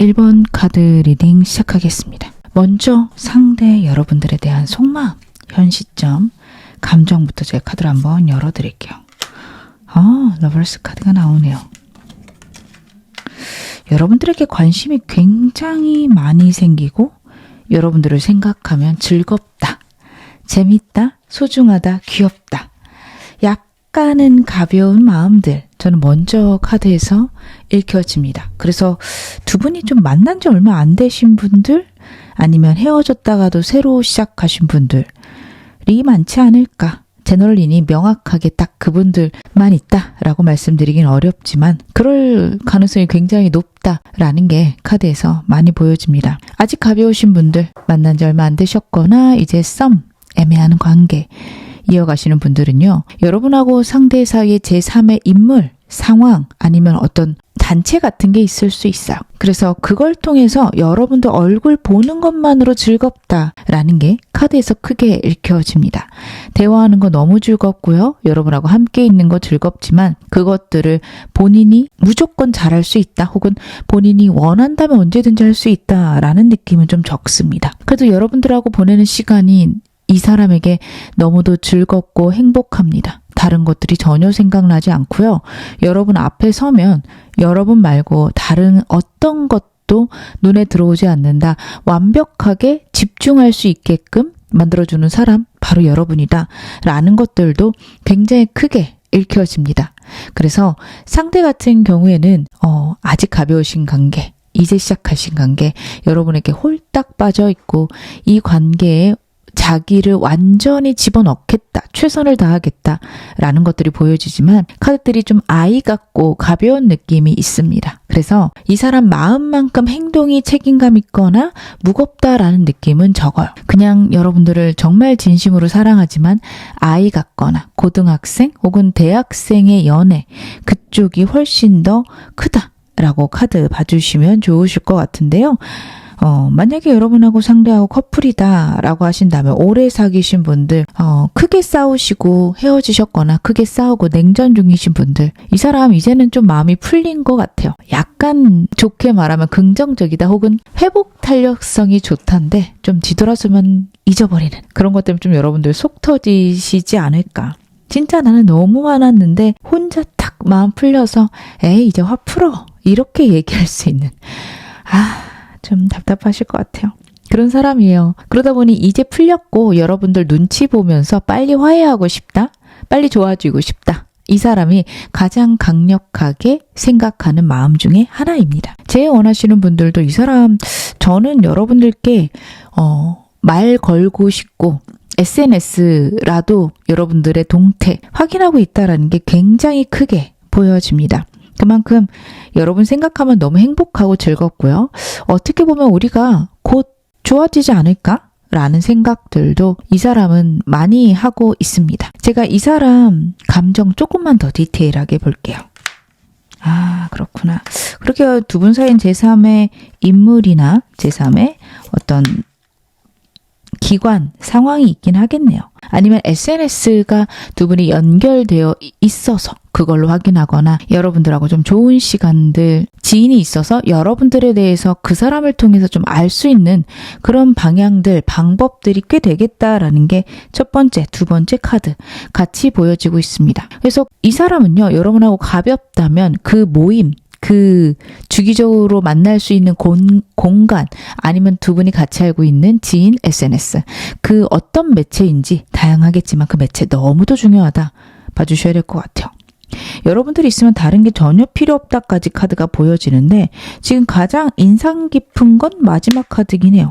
1번 카드 리딩 시작하겠습니다. 먼저 상대 여러분들에 대한 속마음, 현 시점, 감정부터 제가 카드를 한번 열어드릴게요. 러버스 카드가 나오네요. 여러분들에게 관심이 굉장히 많이 생기고 여러분들을 생각하면 즐겁다, 재밌다, 소중하다, 귀엽다. 약간은 가벼운 마음들 저는 먼저 카드에서 읽혀집니다. 그래서 두 분이 좀 만난 지 얼마 안 되신 분들 아니면 헤어졌다가도 새로 시작하신 분들이 많지 않을까. 제너럴린이 명확하게 딱 그분들만 있다라고 말씀드리긴 어렵지만 그럴 가능성이 굉장히 높다라는 게 카드에서 많이 보여집니다. 아직 가벼우신 분들, 만난 지 얼마 안 되셨거나 이제 애매한 관계 이어가시는 분들은요. 여러분하고 상대 사이에 제3의 인물, 상황 아니면 어떤 단체 같은 게 있을 수 있어요. 그래서 그걸 통해서 여러분들 얼굴 보는 것만으로 즐겁다라는 게 카드에서 크게 읽혀집니다. 대화하는 거 너무 즐겁고요. 여러분하고 함께 있는 거 즐겁지만 그것들을 본인이 무조건 잘할 수 있다 혹은 본인이 원한다면 언제든지 할 수 있다라는 느낌은 좀 적습니다. 그래도 여러분들하고 보내는 시간이 이 사람에게 너무도 즐겁고 행복합니다. 다른 것들이 전혀 생각나지 않고요. 여러분 앞에 서면 여러분 말고 다른 어떤 것도 눈에 들어오지 않는다. 완벽하게 집중할 수 있게끔 만들어주는 사람 바로 여러분이다. 라는 것들도 굉장히 크게 읽혀집니다. 그래서 상대 같은 경우에는 아직 가벼우신 관계, 이제 시작하신 관계, 여러분에게 홀딱 빠져 있고 이 관계에 자기를 완전히 집어넣겠다, 최선을 다하겠다라는 것들이 보여지지만 카드들이 좀 아이 같고 가벼운 느낌이 있습니다. 그래서 이 사람 마음만큼 행동이 책임감 있거나 무겁다라는 느낌은 적어요. 그냥 여러분들을 정말 진심으로 사랑하지만 아이 같거나 고등학생 혹은 대학생의 연애 그쪽이 훨씬 더 크다라고 카드 봐주시면 좋으실 것 같은데요. 만약에 여러분하고 상대하고 커플이다 라고 하신다면 오래 사귀신 분들, 크게 싸우시고 헤어지셨거나 크게 싸우고 냉전 중이신 분들, 이 사람 이제는 좀 마음이 풀린 것 같아요. 약간 좋게 말하면 긍정적이다 혹은 회복 탄력성이 좋단데 좀 뒤돌아서면 잊어버리는 그런 것 때문에 좀 여러분들 속 터지시지 않을까. 진짜 나는 너무 화났는데 혼자 탁 마음 풀려서 에이 이제 화 풀어 이렇게 얘기할 수 있는 좀 답답하실 것 같아요. 그런 사람이에요. 그러다 보니 이제 풀렸고 여러분들 눈치 보면서 빨리 화해하고 싶다. 빨리 좋아지고 싶다. 이 사람이 가장 강력하게 생각하는 마음 중에 하나입니다. 제일 원하시는 분들도 이 사람 저는 여러분들께 말 걸고 싶고 SNS라도 여러분들의 동태 확인하고 있다는 게 굉장히 크게 보여집니다. 그만큼 여러분 생각하면 너무 행복하고 즐겁고요. 어떻게 보면 우리가 곧 좋아지지 않을까? 라는 생각들도 이 사람은 많이 하고 있습니다. 제가 이 사람 감정 조금만 더 디테일하게 볼게요. 그렇구나. 그렇게 두 분 사이엔 제3의 인물이나 제3의 어떤 기관, 상황이 있긴 하겠네요. 아니면 SNS가 두 분이 연결되어 있어서 그걸로 확인하거나 여러분들하고 좀 좋은 시간들, 지인이 있어서 여러분들에 대해서 그 사람을 통해서 좀 알 수 있는 그런 방향들, 방법들이 꽤 되겠다라는 게 첫 번째, 두 번째 카드 같이 보여지고 있습니다. 그래서 이 사람은요, 여러분하고 가볍다면 그 모임, 그 주기적으로 만날 수 있는 공간 아니면 두 분이 같이 알고 있는 지인 SNS 그 어떤 매체인지 다양하겠지만 그 매체 너무도 중요하다 봐주셔야 될 것 같아요. 여러분들이 있으면 다른 게 전혀 필요 없다까지 카드가 보여지는데 지금 가장 인상 깊은 건 마지막 카드긴 해요.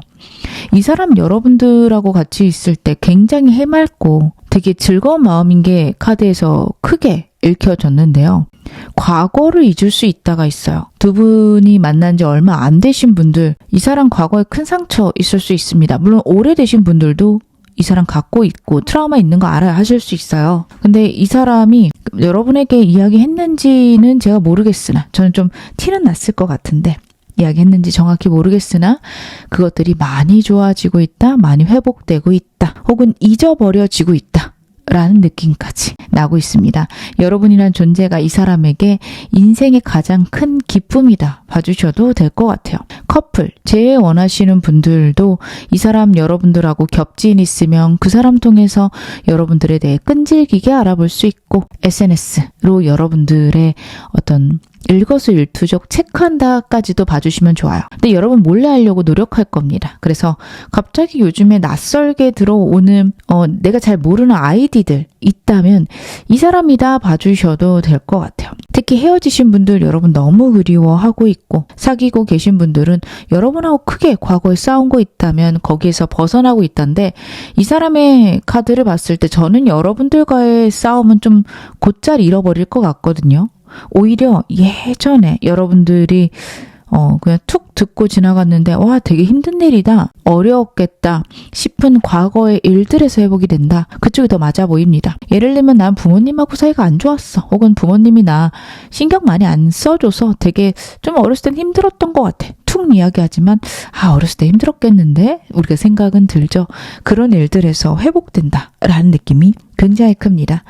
이 사람 여러분들하고 같이 있을 때 굉장히 해맑고 되게 즐거운 마음인 게 카드에서 크게 읽혀졌는데요. 과거를 잊을 수 있다가 있어요. 두 분이 만난 지 얼마 안 되신 분들, 이 사람 과거에 큰 상처 있을 수 있습니다. 물론 오래되신 분들도 이 사람 갖고 있고 트라우마 있는 거 알아야 하실 수 있어요. 근데 이 사람이 여러분에게 이야기했는지는 제가 모르겠으나 저는 좀 티는 났을 것 같은데 이야기했는지 정확히 모르겠으나 그것들이 많이 좋아지고 있다, 많이 회복되고 있다, 혹은 잊어버려지고 있다 라는 느낌까지 나고 있습니다. 여러분이란 존재가 이 사람에게 인생의 가장 큰 기쁨이다 봐주셔도 될 것 같아요. 커플, 재회 원하시는 분들도 이 사람 여러분들하고 겹지인 있으면 그 사람 통해서 여러분들에 대해 끈질기게 알아볼 수 있고 SNS로 여러분들의 어떤 일거수일투족 체크한다까지도 봐주시면 좋아요. 근데 여러분 몰래 하려고 노력할 겁니다. 그래서 갑자기 요즘에 낯설게 들어오는 내가 잘 모르는 아이디들 있다면 이 사람이다 봐주셔도 될 것 같아요. 특히 헤어지신 분들 여러분 너무 그리워하고 있고 사귀고 계신 분들은 여러분하고 크게 과거에 싸운 거 있다면 거기에서 벗어나고 있던데 이 사람의 카드를 봤을 때 저는 여러분들과의 싸움은 좀 곧잘 잃어버릴 것 같거든요. 오히려 예전에 여러분들이 그냥 툭 듣고 지나갔는데 와 되게 힘든 일이다 어려웠겠다 싶은 과거의 일들에서 회복이 된다. 그쪽이 더 맞아 보입니다. 예를 들면 난 부모님하고 사이가 안 좋았어. 혹은 부모님이 나 신경 많이 안 써줘서 되게 좀 어렸을 땐 힘들었던 것 같아. 툭 이야기하지만 어렸을 때 힘들었겠는데 우리가 생각은 들죠. 그런 일들에서 회복된다 라는 느낌이 굉장히 큽니다.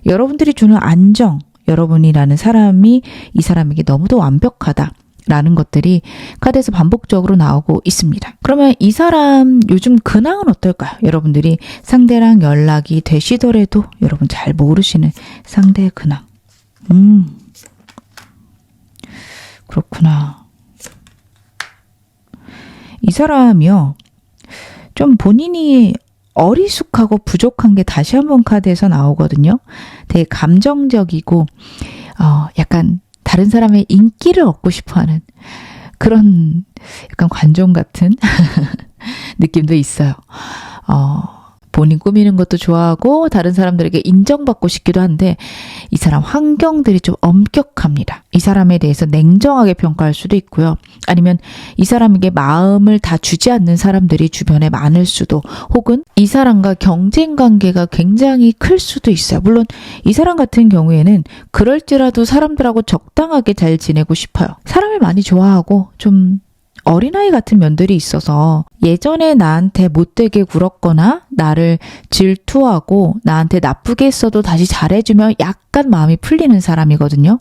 여러분들이 주는 안정, 여러분이라는 사람이 이 사람에게 너무도 완벽하다 라는 것들이 카드에서 반복적으로 나오고 있습니다. 그러면 이 사람 요즘 근황은 어떨까요? 여러분들이 상대랑 연락이 되시더라도 여러분 잘 모르시는 상대의 근황. 그렇구나. 이 사람이요. 좀 본인이 어리숙하고 부족한 게 다시 한번 카드에서 나오거든요. 되게 감정적이고 약간 다른 사람의 인기를 얻고 싶어하는 그런 약간 관종 같은 느낌도 있어요. 본인 꾸미는 것도 좋아하고 다른 사람들에게 인정받고 싶기도 한데 이 사람 환경들이 좀 엄격합니다. 이 사람에 대해서 냉정하게 평가할 수도 있고요. 아니면 이 사람에게 마음을 다 주지 않는 사람들이 주변에 많을 수도 혹은 이 사람과 경쟁 관계가 굉장히 클 수도 있어요. 물론 이 사람 같은 경우에는 그럴지라도 사람들하고 적당하게 잘 지내고 싶어요. 사람을 많이 좋아하고 좀 어린아이 같은 면들이 있어서 예전에 나한테 못되게 굴었거나 나를 질투하고 나한테 나쁘게 했어도 다시 잘해주면 약간 마음이 풀리는 사람이거든요.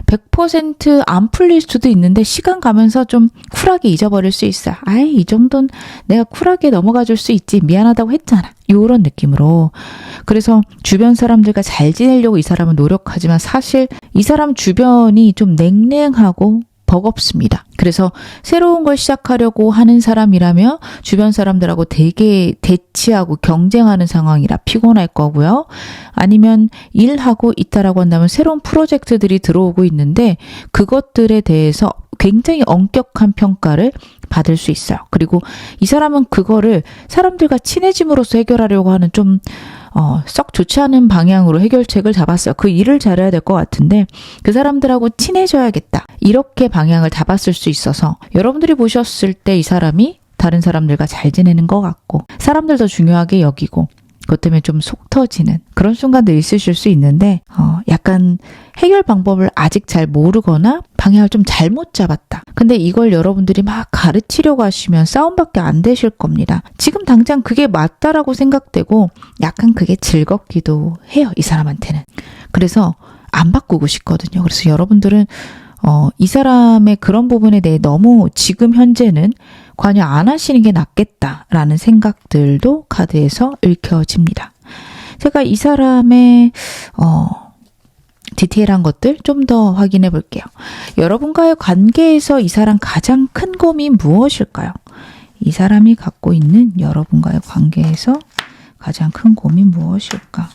100% 안 풀릴 수도 있는데 시간 가면서 좀 쿨하게 잊어버릴 수 있어요. 이 정도는 내가 쿨하게 넘어가 줄 수 있지. 미안하다고 했잖아. 이런 느낌으로. 그래서 주변 사람들과 잘 지내려고 이 사람은 노력하지만 사실 이 사람 주변이 좀 냉랭하고 버겁습니다. 그래서 새로운 걸 시작하려고 하는 사람이라면 주변 사람들하고 되게 대치하고 경쟁하는 상황이라 피곤할 거고요. 아니면 일하고 있다라고 한다면 새로운 프로젝트들이 들어오고 있는데 그것들에 대해서 굉장히 엄격한 평가를 받을 수 있어요. 그리고 이 사람은 그거를 사람들과 친해짐으로써 해결하려고 하는 좀 썩 좋지 않은 방향으로 해결책을 잡았어요. 그 일을 잘해야 될 것 같은데 그 사람들하고 친해져야겠다. 이렇게 방향을 잡았을 수 있어서 여러분들이 보셨을 때 이 사람이 다른 사람들과 잘 지내는 것 같고 사람들도 중요하게 여기고 그것 때문에 좀 속 터지는 그런 순간도 있으실 수 있는데 약간 해결 방법을 아직 잘 모르거나 방향을 좀 잘못 잡았다. 근데 이걸 여러분들이 막 가르치려고 하시면 싸움밖에 안 되실 겁니다. 지금 당장 그게 맞다라고 생각되고 약간 그게 즐겁기도 해요. 이 사람한테는. 그래서 안 바꾸고 싶거든요. 그래서 여러분들은 이 사람의 그런 부분에 대해 너무 지금 현재는 관여 안 하시는 게 낫겠다라는 생각들도 카드에서 읽혀집니다. 제가 이 사람의 디테일한 것들 좀 더 확인해 볼게요. 여러분과의 관계에서 이 사람 가장 큰 고민 무엇일까요? 이 사람이 갖고 있는 여러분과의 관계에서 가장 큰 고민 무엇일까?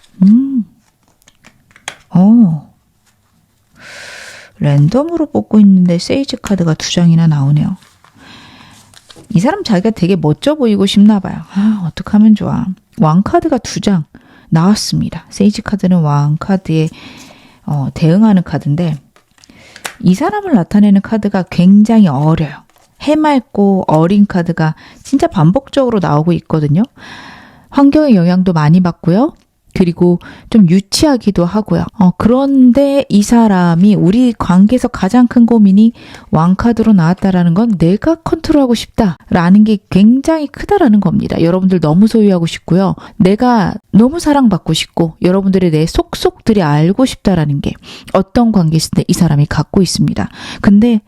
랜덤으로 뽑고 있는데 세이지 카드가 2장이나 나오네요. 이 사람 자기가 되게 멋져 보이고 싶나 봐요. 어떻게 하면 좋아. 왕 카드가 2장 나왔습니다. 세이지 카드는 왕 카드에 대응하는 카드인데 이 사람을 나타내는 카드가 굉장히 어려요. 해맑고 어린 카드가 진짜 반복적으로 나오고 있거든요. 환경의 영향도 많이 받고요. 그리고 좀 유치하기도 하고요. 그런데 이 사람이 우리 관계에서 가장 큰 고민이 왕카드로 나왔다라는 건 내가 컨트롤하고 싶다라는 게 굉장히 크다라는 겁니다. 여러분들 너무 소유하고 싶고요. 내가 너무 사랑받고 싶고 여러분들의 내 속속들이 알고 싶다라는 게 어떤 관계이든 이 사람이 갖고 있습니다. 근데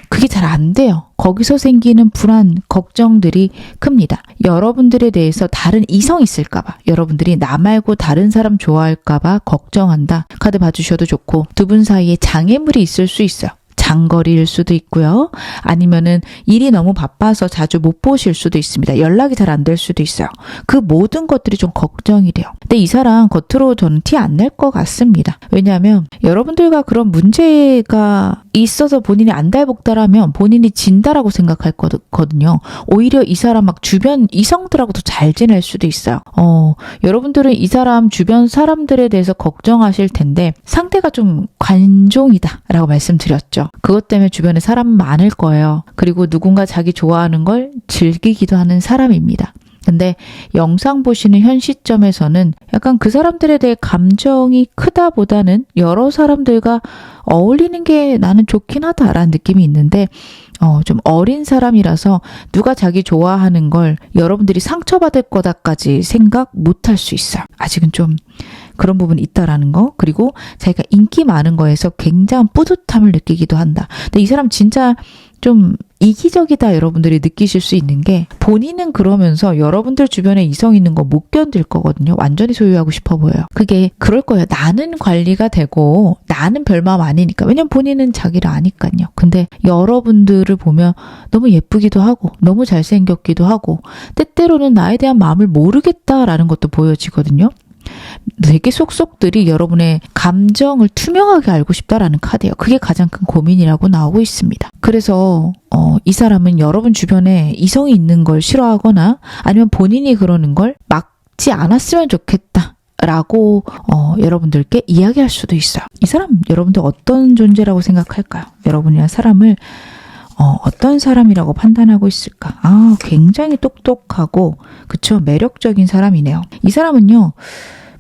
그게 잘 안 돼요. 거기서 생기는 불안, 걱정들이 큽니다. 여러분들에 대해서 다른 이성이 있을까봐, 여러분들이 나 말고 다른 사람 좋아할까봐 걱정한다. 카드 봐주셔도 좋고, 두 분 사이에 장애물이 있을 수 있어요. 장거리일 수도 있고요. 아니면은 일이 너무 바빠서 자주 못 보실 수도 있습니다. 연락이 잘 안 될 수도 있어요. 그 모든 것들이 좀 걱정이 돼요. 근데 이 사람 겉으로 저는 티 안 낼 것 같습니다. 왜냐하면 여러분들과 그런 문제가 있어서 본인이 안달복달하면 본인이 진다라고 생각할 거거든요. 오히려 이 사람 막 주변 이성들하고도 잘 지낼 수도 있어요. 여러분들은 이 사람 주변 사람들에 대해서 걱정하실 텐데 상대가 좀 관종이다라고 말씀드렸죠. 그것 때문에 주변에 사람 많을 거예요. 그리고 누군가 자기 좋아하는 걸 즐기기도 하는 사람입니다. 근데 영상 보시는 현 시점에서는 약간 그 사람들에 대해 감정이 크다보다는 여러 사람들과 어울리는 게 나는 좋긴 하다라는 느낌이 있는데 좀 어린 사람이라서 누가 자기 좋아하는 걸 여러분들이 상처받을 거다까지 생각 못할 수 있어요. 아직은 좀 그런 부분이 있다라는 거. 그리고 자기가 인기 많은 거에서 굉장한 뿌듯함을 느끼기도 한다. 근데 이 사람 진짜 좀 이기적이다 여러분들이 느끼실 수 있는 게 본인은 그러면서 여러분들 주변에 이성 있는 거 못 견딜 거거든요. 완전히 소유하고 싶어 보여요. 그게 그럴 거예요. 나는 관리가 되고 나는 별마음 아니니까. 왜냐면 본인은 자기를 아니까요. 근데 여러분들을 보면 너무 예쁘기도 하고 너무 잘생겼기도 하고 때때로는 나에 대한 마음을 모르겠다라는 것도 보여지거든요. 되게 속속들이 여러분의 감정을 투명하게 알고 싶다라는 카드예요. 그게 가장 큰 고민이라고 나오고 있습니다. 그래서 이 사람은 여러분 주변에 이성이 있는 걸 싫어하거나 아니면 본인이 그러는 걸 막지 않았으면 좋겠다 라고 여러분들께 이야기할 수도 있어요. 이 사람 여러분들 어떤 존재라고 생각할까요? 여러분이란 사람을 어떤 사람이라고 판단하고 있을까? 굉장히 똑똑하고 그쵸? 매력적인 사람이네요. 이 사람은요.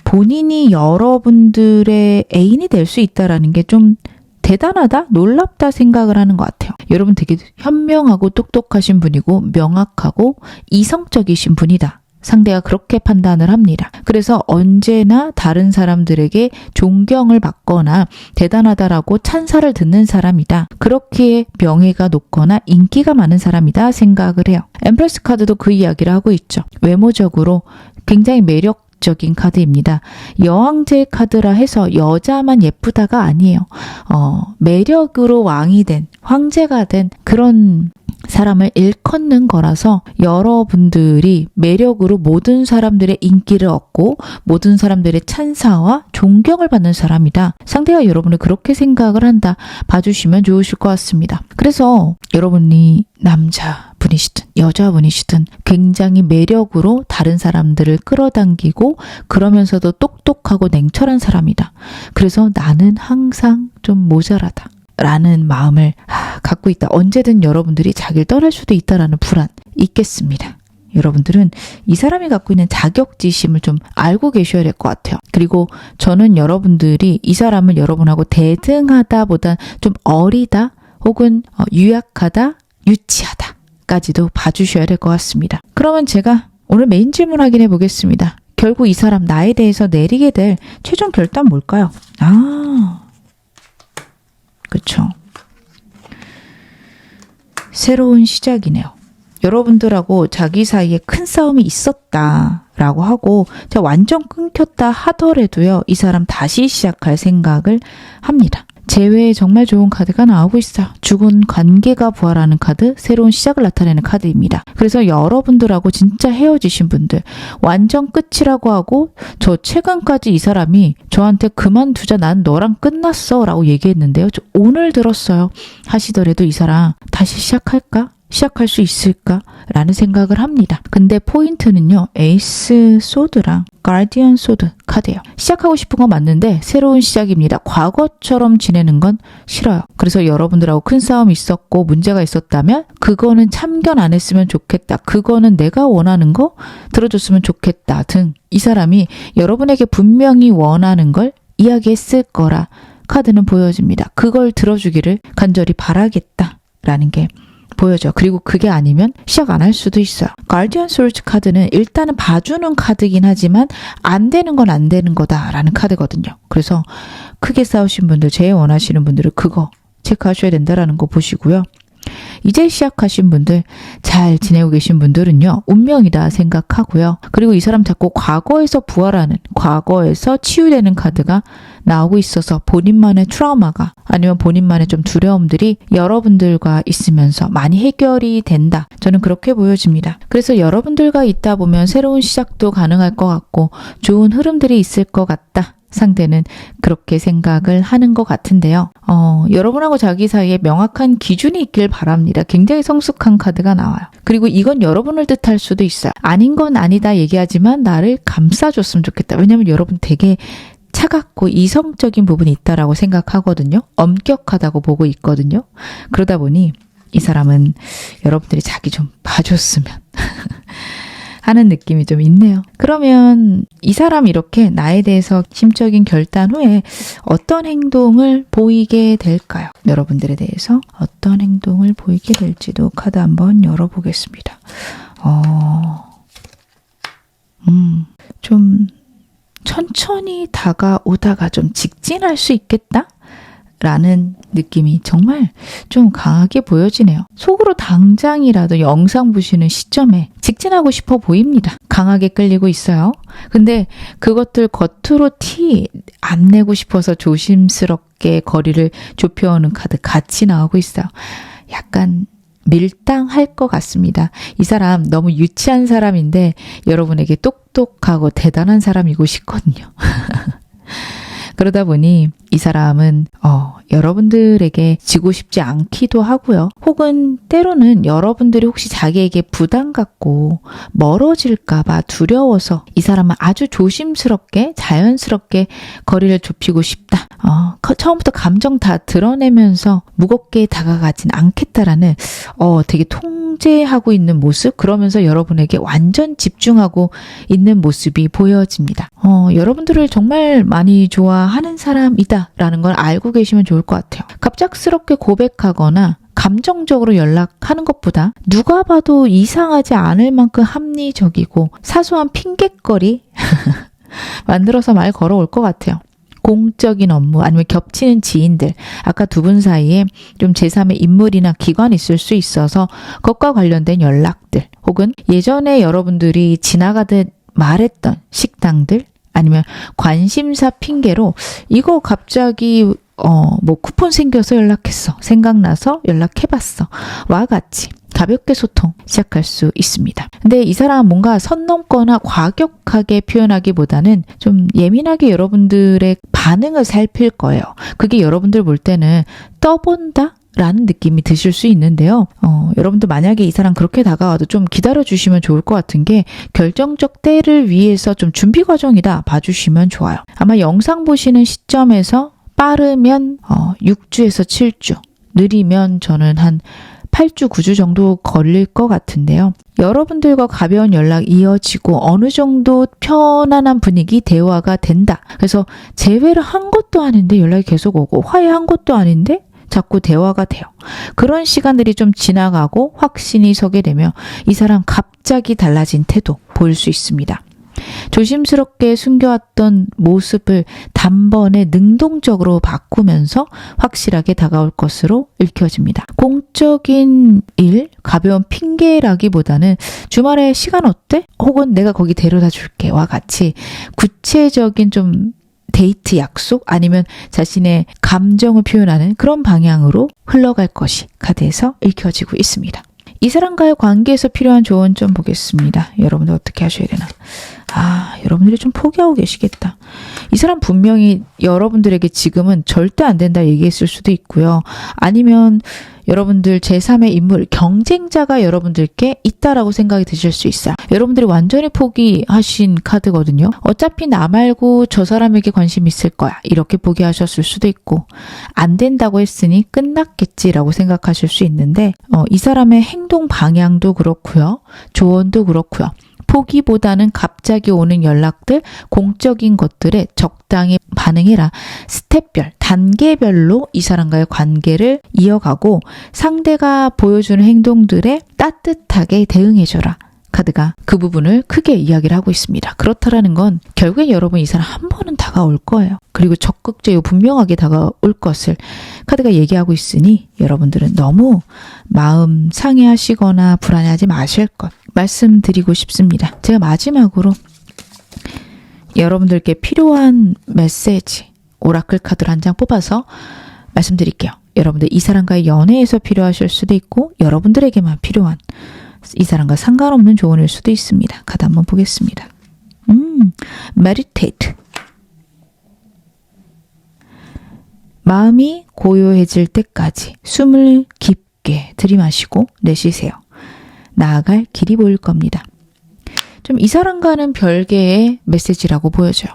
본인이 여러분들의 애인이 될 수 있다라는 게 좀 대단하다? 놀랍다 생각을 하는 것 같아요. 여러분 되게 현명하고 똑똑하신 분이고 명확하고 이성적이신 분이다. 상대가 그렇게 판단을 합니다. 그래서 언제나 다른 사람들에게 존경을 받거나 대단하다라고 찬사를 듣는 사람이다. 그렇게 명예가 높거나 인기가 많은 사람이다 생각을 해요. 엠프레스 카드도 그 이야기를 하고 있죠. 외모적으로 굉장히 매력적인 카드입니다. 여왕제 카드라 해서 여자만 예쁘다가 아니에요. 매력으로 왕이 된, 황제가 된 그런 사람을 일컫는 거라서 여러분들이 매력으로 모든 사람들의 인기를 얻고 모든 사람들의 찬사와 존경을 받는 사람이다. 상대가 여러분을 그렇게 생각을 한다. 봐주시면 좋으실 것 같습니다. 그래서 여러분이 남자분이시든 여자분이시든 굉장히 매력으로 다른 사람들을 끌어당기고 그러면서도 똑똑하고 냉철한 사람이다. 그래서 나는 항상 좀 모자라다. 라는 마음을 갖고 있다. 언제든 여러분들이 자기를 떠날 수도 있다라는 불안 있겠습니다. 여러분들은 이 사람이 갖고 있는 자격지심을 좀 알고 계셔야 될 것 같아요. 그리고 저는 여러분들이 이 사람을 여러분하고 대등하다 보다 좀 어리다 혹은 유약하다, 유치하다까지도 봐주셔야 될 것 같습니다. 그러면 제가 오늘 메인 질문 확인해 보겠습니다. 결국 이 사람 나에 대해서 내리게 될 최종 결단 뭘까요? 그쵸. 새로운 시작이네요. 여러분들하고 자기 사이에 큰 싸움이 있었다라고 하고 제가 완전 끊겼다 하더라도요. 이 사람 다시 시작할 생각을 합니다. 제 외에 정말 좋은 카드가 나오고 있어요. 죽은 관계가 부활하는 카드, 새로운 시작을 나타내는 카드입니다. 그래서 여러분들하고 진짜 헤어지신 분들 완전 끝이라고 하고 저 최근까지 이 사람이 저한테 그만두자 난 너랑 끝났어 라고 얘기했는데요. 저 오늘 들었어요. 하시더라도 이 사람 다시 시작할까? 시작할 수 있을까라는 생각을 합니다. 근데 포인트는요. 에이스 소드랑 가디언 소드 카드예요. 시작하고 싶은 건 맞는데 새로운 시작입니다. 과거처럼 지내는 건 싫어요. 그래서 여러분들하고 큰 싸움이 있었고 문제가 있었다면 그거는 참견 안 했으면 좋겠다. 그거는 내가 원하는 거 들어줬으면 좋겠다 등 이 사람이 여러분에게 분명히 원하는 걸 이야기했을 거라 카드는 보여집니다. 그걸 들어주기를 간절히 바라겠다라는 게 보여져. 그리고 그게 아니면 시작 안 할 수도 있어요. 가디언 소드 카드는 일단은 봐주는 카드긴 하지만 안 되는 건 안 되는 거다라는 카드거든요. 그래서 크게 싸우신 분들, 제일 원하시는 분들은 그거 체크하셔야 된다라는 거 보시고요. 이제 시작하신 분들, 잘 지내고 계신 분들은요. 운명이다 생각하고요. 그리고 이 사람 자꾸 과거에서 부활하는, 과거에서 치유되는 카드가 나오고 있어서 본인만의 트라우마가 아니면 본인만의 좀 두려움들이 여러분들과 있으면서 많이 해결이 된다. 저는 그렇게 보여집니다. 그래서 여러분들과 있다 보면 새로운 시작도 가능할 것 같고 좋은 흐름들이 있을 것 같다. 상대는 그렇게 생각을 하는 것 같은데요. 여러분하고 자기 사이에 명확한 기준이 있길 바랍니다. 굉장히 성숙한 카드가 나와요. 그리고 이건 여러분을 뜻할 수도 있어요. 아닌 건 아니다 얘기하지만 나를 감싸줬으면 좋겠다. 왜냐면 여러분 되게 차갑고 이성적인 부분이 있다라고 생각하거든요. 엄격하다고 보고 있거든요. 그러다 보니 이 사람은 여러분들이 자기 좀 봐줬으면 하는 느낌이 좀 있네요. 그러면 이 사람 이렇게 나에 대해서 심적인 결단 후에 어떤 행동을 보이게 될까요? 여러분들에 대해서 어떤 행동을 보이게 될지도 카드 한번 열어보겠습니다. 좀 천천히 다가오다가 좀 직진할 수 있겠다? 라는 느낌이 정말 좀 강하게 보여지네요. 속으로 당장이라도 영상 보시는 시점에 직진하고 싶어 보입니다. 강하게 끌리고 있어요. 근데 그것들 겉으로 티 안 내고 싶어서 조심스럽게 거리를 좁혀오는 카드 같이 나오고 있어요. 약간 밀당할 것 같습니다. 이 사람 너무 유치한 사람인데 여러분에게 똑똑하고 대단한 사람이고 싶거든요. 그러다 보니 이 사람은 여러분들에게 지고 싶지 않기도 하고요. 혹은 때로는 여러분들이 혹시 자기에게 부담 갖고 멀어질까 봐 두려워서 이 사람은 아주 조심스럽게 자연스럽게 거리를 좁히고 싶다. 처음부터 감정 다 드러내면서 무겁게 다가가진 않겠다라는 되게 통제하고 있는 모습, 그러면서 여러분에게 완전 집중하고 있는 모습이 보여집니다. 여러분들을 정말 많이 좋아하는 사람이다라는 걸 알고 계시면 좋을 것 같아요. 갑작스럽게 고백하거나 감정적으로 연락하는 것보다 누가 봐도 이상하지 않을 만큼 합리적이고 사소한 핑곗거리 만들어서 말 걸어올 것 같아요. 공적인 업무 아니면 겹치는 지인들, 아까 두 분 사이에 좀 제3의 인물이나 기관이 있을 수 있어서 그것과 관련된 연락들, 혹은 예전에 여러분들이 지나가듯 말했던 식당들, 아니면 관심사 핑계로 이거 갑자기 쿠폰 생겨서 연락했어, 생각나서 연락해봤어 와 같이 가볍게 소통 시작할 수 있습니다. 근데 이 사람은 뭔가 선 넘거나 과격하게 표현하기보다는 좀 예민하게 여러분들의 반응을 살필 거예요. 그게 여러분들 볼 때는 떠본다? 라는 느낌이 드실 수 있는데요. 여러분들 만약에 이 사람 그렇게 다가와도 좀 기다려주시면 좋을 것 같은 게 결정적 때를 위해서 좀 준비 과정이다 봐주시면 좋아요. 아마 영상 보시는 시점에서 빠르면 6주에서 7주, 느리면 저는 한 8주, 9주 정도 걸릴 것 같은데요. 여러분들과 가벼운 연락 이어지고 어느 정도 편안한 분위기, 대화가 된다. 그래서 재회를 한 것도 아닌데 연락이 계속 오고 화해한 것도 아닌데 자꾸 대화가 돼요. 그런 시간들이 좀 지나가고 확신이 서게 되면 이 사람 갑자기 달라진 태도 보일 수 있습니다. 조심스럽게 숨겨왔던 모습을 단번에 능동적으로 바꾸면서 확실하게 다가올 것으로 읽혀집니다. 공적인 일, 가벼운 핑계라기보다는 주말에 시간 어때? 혹은 내가 거기 데려다 줄게 와 같이 구체적인 좀 데이트 약속 아니면 자신의 감정을 표현하는 그런 방향으로 흘러갈 것이 카드에서 읽혀지고 있습니다. 이 사람과의 관계에서 필요한 조언 좀 보겠습니다. 여러분들 어떻게 하셔야 되나? 여러분들이 좀 포기하고 계시겠다. 이 사람 분명히 여러분들에게 지금은 절대 안 된다 얘기했을 수도 있고요. 아니면 여러분들 제3의 인물, 경쟁자가 여러분들께 있다라고 생각이 드실 수 있어요. 여러분들이 완전히 포기하신 카드거든요. 어차피 나 말고 저 사람에게 관심 있을 거야. 이렇게 포기하셨을 수도 있고, 안 된다고 했으니 끝났겠지라고 생각하실 수 있는데, 이 사람의 행동 방향도 그렇고요. 조언도 그렇고요. 포기보다는 갑자기 오는 연락들, 공적인 것들에 적당히 반응해라. 스텝별, 단계별로 이 사람과의 관계를 이어가고 상대가 보여주는 행동들에 따뜻하게 대응해줘라. 카드가 그 부분을 크게 이야기를 하고 있습니다. 그렇다라는 건 결국엔 여러분 이 사람 한 번은 다가올 거예요. 그리고 적극적이고 분명하게 다가올 것을 카드가 얘기하고 있으니 여러분들은 너무 마음 상해하시거나 불안해하지 마실 것 말씀드리고 싶습니다. 제가 마지막으로 여러분들께 필요한 메시지 오라클 카드를 한 장 뽑아서 말씀드릴게요. 여러분들 이 사람과의 연애에서 필요하실 수도 있고 여러분들에게만 필요한 이 사람과 상관없는 조언일 수도 있습니다. 카드 한번 보겠습니다. Meditate. 마음이 고요해질 때까지 숨을 깊게 들이마시고 내쉬세요. 나아갈 길이 보일 겁니다. 좀 이 사람과는 별개의 메시지라고 보여져요.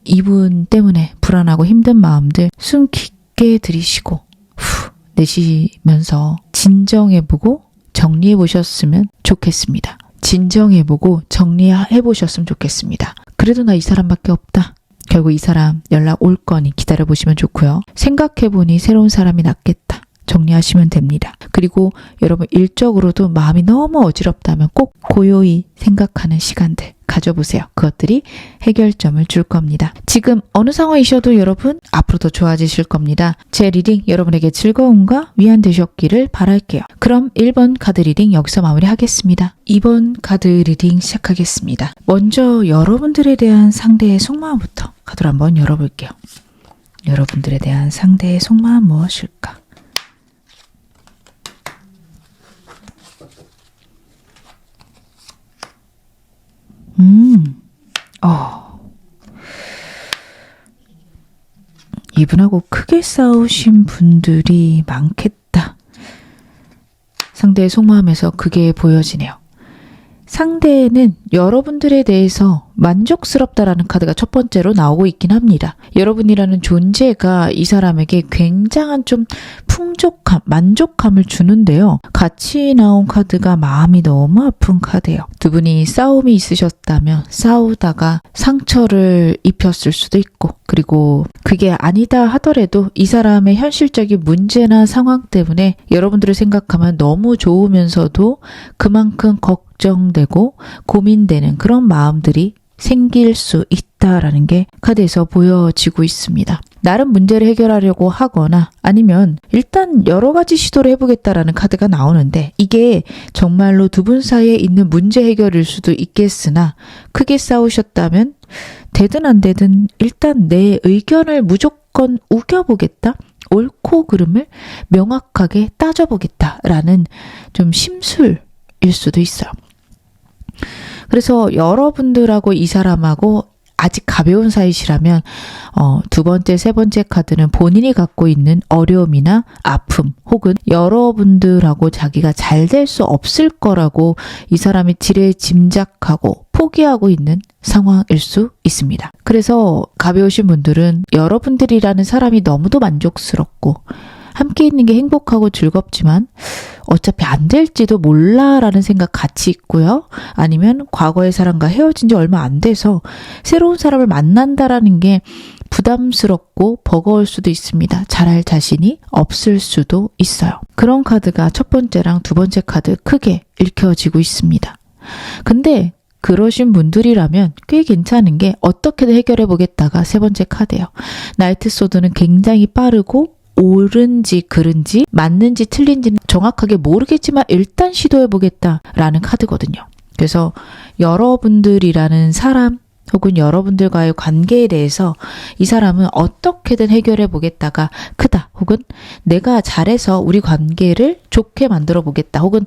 이분 때문에 불안하고 힘든 마음들 숨 깊게 들이쉬고 후 내쉬면서 진정해보고 정리해보셨으면 좋겠습니다. 진정해보고 정리해보셨으면 좋겠습니다. 그래도 나 이 사람밖에 없다. 결국 이 사람 연락 올 거니 기다려보시면 좋고요. 생각해보니 새로운 사람이 낫겠다. 정리하시면 됩니다. 그리고 여러분 일적으로도 마음이 너무 어지럽다면 꼭 고요히 생각하는 시간들 가져보세요. 그것들이 해결점을 줄 겁니다. 지금 어느 상황이셔도 여러분 앞으로 더 좋아지실 겁니다. 제 리딩 여러분에게 즐거움과 위안 되셨기를 바랄게요. 그럼 1번 카드 리딩 여기서 마무리하겠습니다. 2번 카드 리딩 시작하겠습니다. 먼저 여러분들에 대한 상대의 속마음부터 카드를 한번 열어볼게요. 여러분들에 대한 상대의 속마음 무엇일까? 이분하고 크게 싸우신 분들이 많겠다. 상대의 속마음에서 그게 보여지네요. 상대는 여러분들에 대해서 만족스럽다라는 카드가 첫 번째로 나오고 있긴 합니다. 여러분이라는 존재가 이 사람에게 굉장한 좀 풍족함, 만족감을 주는데요. 같이 나온 카드가 마음이 너무 아픈 카드예요. 두 분이 싸움이 있으셨다면 싸우다가 상처를 입혔을 수도 있고 그리고 그게 아니다 하더라도 이 사람의 현실적인 문제나 상황 때문에 여러분들을 생각하면 너무 좋으면서도 그만큼 걱정되고 고민되는 그런 마음들이 생길 수 있다라는 게 카드에서 보여지고 있습니다. 나름 문제를 해결하려고 하거나 아니면 일단 여러 가지 시도를 해보겠다라는 카드가 나오는데 이게 정말로 두 분 사이에 있는 문제 해결일 수도 있겠으나 크게 싸우셨다면 되든 안 되든 일단 내 의견을 무조건 우겨보겠다. 옳고 그름을 명확하게 따져보겠다라는 좀 심술일 수도 있어요. 그래서 여러분들하고 이 사람하고 아직 가벼운 사이시라면 두 번째, 세 번째 카드는 본인이 갖고 있는 어려움이나 아픔 혹은 여러분들하고 자기가 잘 될 수 없을 거라고 이 사람이 지레 짐작하고 포기하고 있는 상황일 수 있습니다. 그래서 가벼우신 분들은 여러분들이라는 사람이 너무도 만족스럽고 함께 있는 게 행복하고 즐겁지만 어차피 안 될지도 몰라라는 생각 같이 있고요. 아니면 과거의 사람과 헤어진 지 얼마 안 돼서 새로운 사람을 만난다라는 게 부담스럽고 버거울 수도 있습니다. 잘할 자신이 없을 수도 있어요. 그런 카드가 첫 번째랑 두 번째 카드 크게 읽혀지고 있습니다. 근데 그러신 분들이라면 꽤 괜찮은 게 어떻게든 해결해 보겠다가 세 번째 카드예요. 나이트 소드는 굉장히 빠르고 옳은지 그른지 맞는지 틀린지는 정확하게 모르겠지만 일단 시도해보겠다라는 카드거든요. 그래서 여러분들이라는 사람 혹은 여러분들과의 관계에 대해서 이 사람은 어떻게든 해결해보겠다가 크다. 혹은 내가 잘해서 우리 관계를 좋게 만들어보겠다. 혹은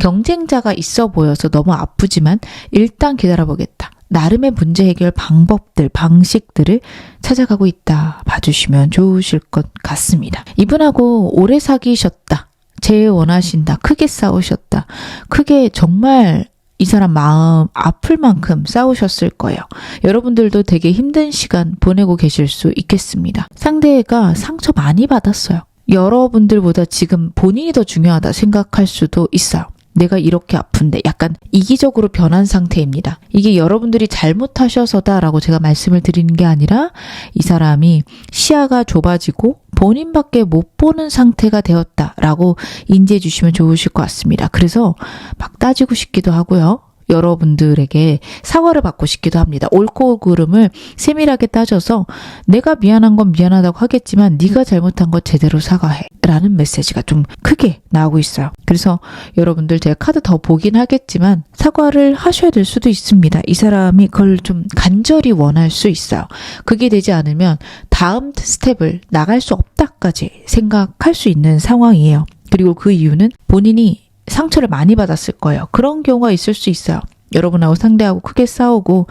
경쟁자가 있어 보여서 너무 아프지만 일단 기다려보겠다. 나름의 문제 해결 방법들, 방식들을 찾아가고 있다 봐주시면 좋으실 것 같습니다. 이분하고 오래 사귀셨다. 제일 원하신다. 크게 싸우셨다. 크게 정말 이 사람 마음 아플 만큼 싸우셨을 거예요. 여러분들도 되게 힘든 시간 보내고 계실 수 있겠습니다. 상대가 상처 많이 받았어요. 여러분들보다 지금 본인이 더 중요하다 생각할 수도 있어요. 내가 이렇게 아픈데 약간 이기적으로 변한 상태입니다. 이게 여러분들이 잘못하셔서다라고 제가 말씀을 드리는 게 아니라 이 사람이 시야가 좁아지고 본인밖에 못 보는 상태가 되었다라고 인지해 주시면 좋으실 것 같습니다. 그래서 막 따지고 싶기도 하고요. 여러분들에게 사과를 받고 싶기도 합니다. 옳고 그름을 세밀하게 따져서 내가 미안한 건 미안하다고 하겠지만 네가 잘못한 거 제대로 사과해 라는 메시지가 좀 크게 나오고 있어요. 그래서 여러분들 제가 카드 더 보긴 하겠지만 사과를 하셔야 될 수도 있습니다. 이 사람이 그걸 좀 간절히 원할 수 있어요. 그게 되지 않으면 다음 스텝을 나갈 수 없다까지 생각할 수 있는 상황이에요. 그리고 그 이유는 본인이 상처를 많이 받았을 거예요. 그런 경우가 있을 수 있어요. 여러분하고 상대하고 크게 싸우고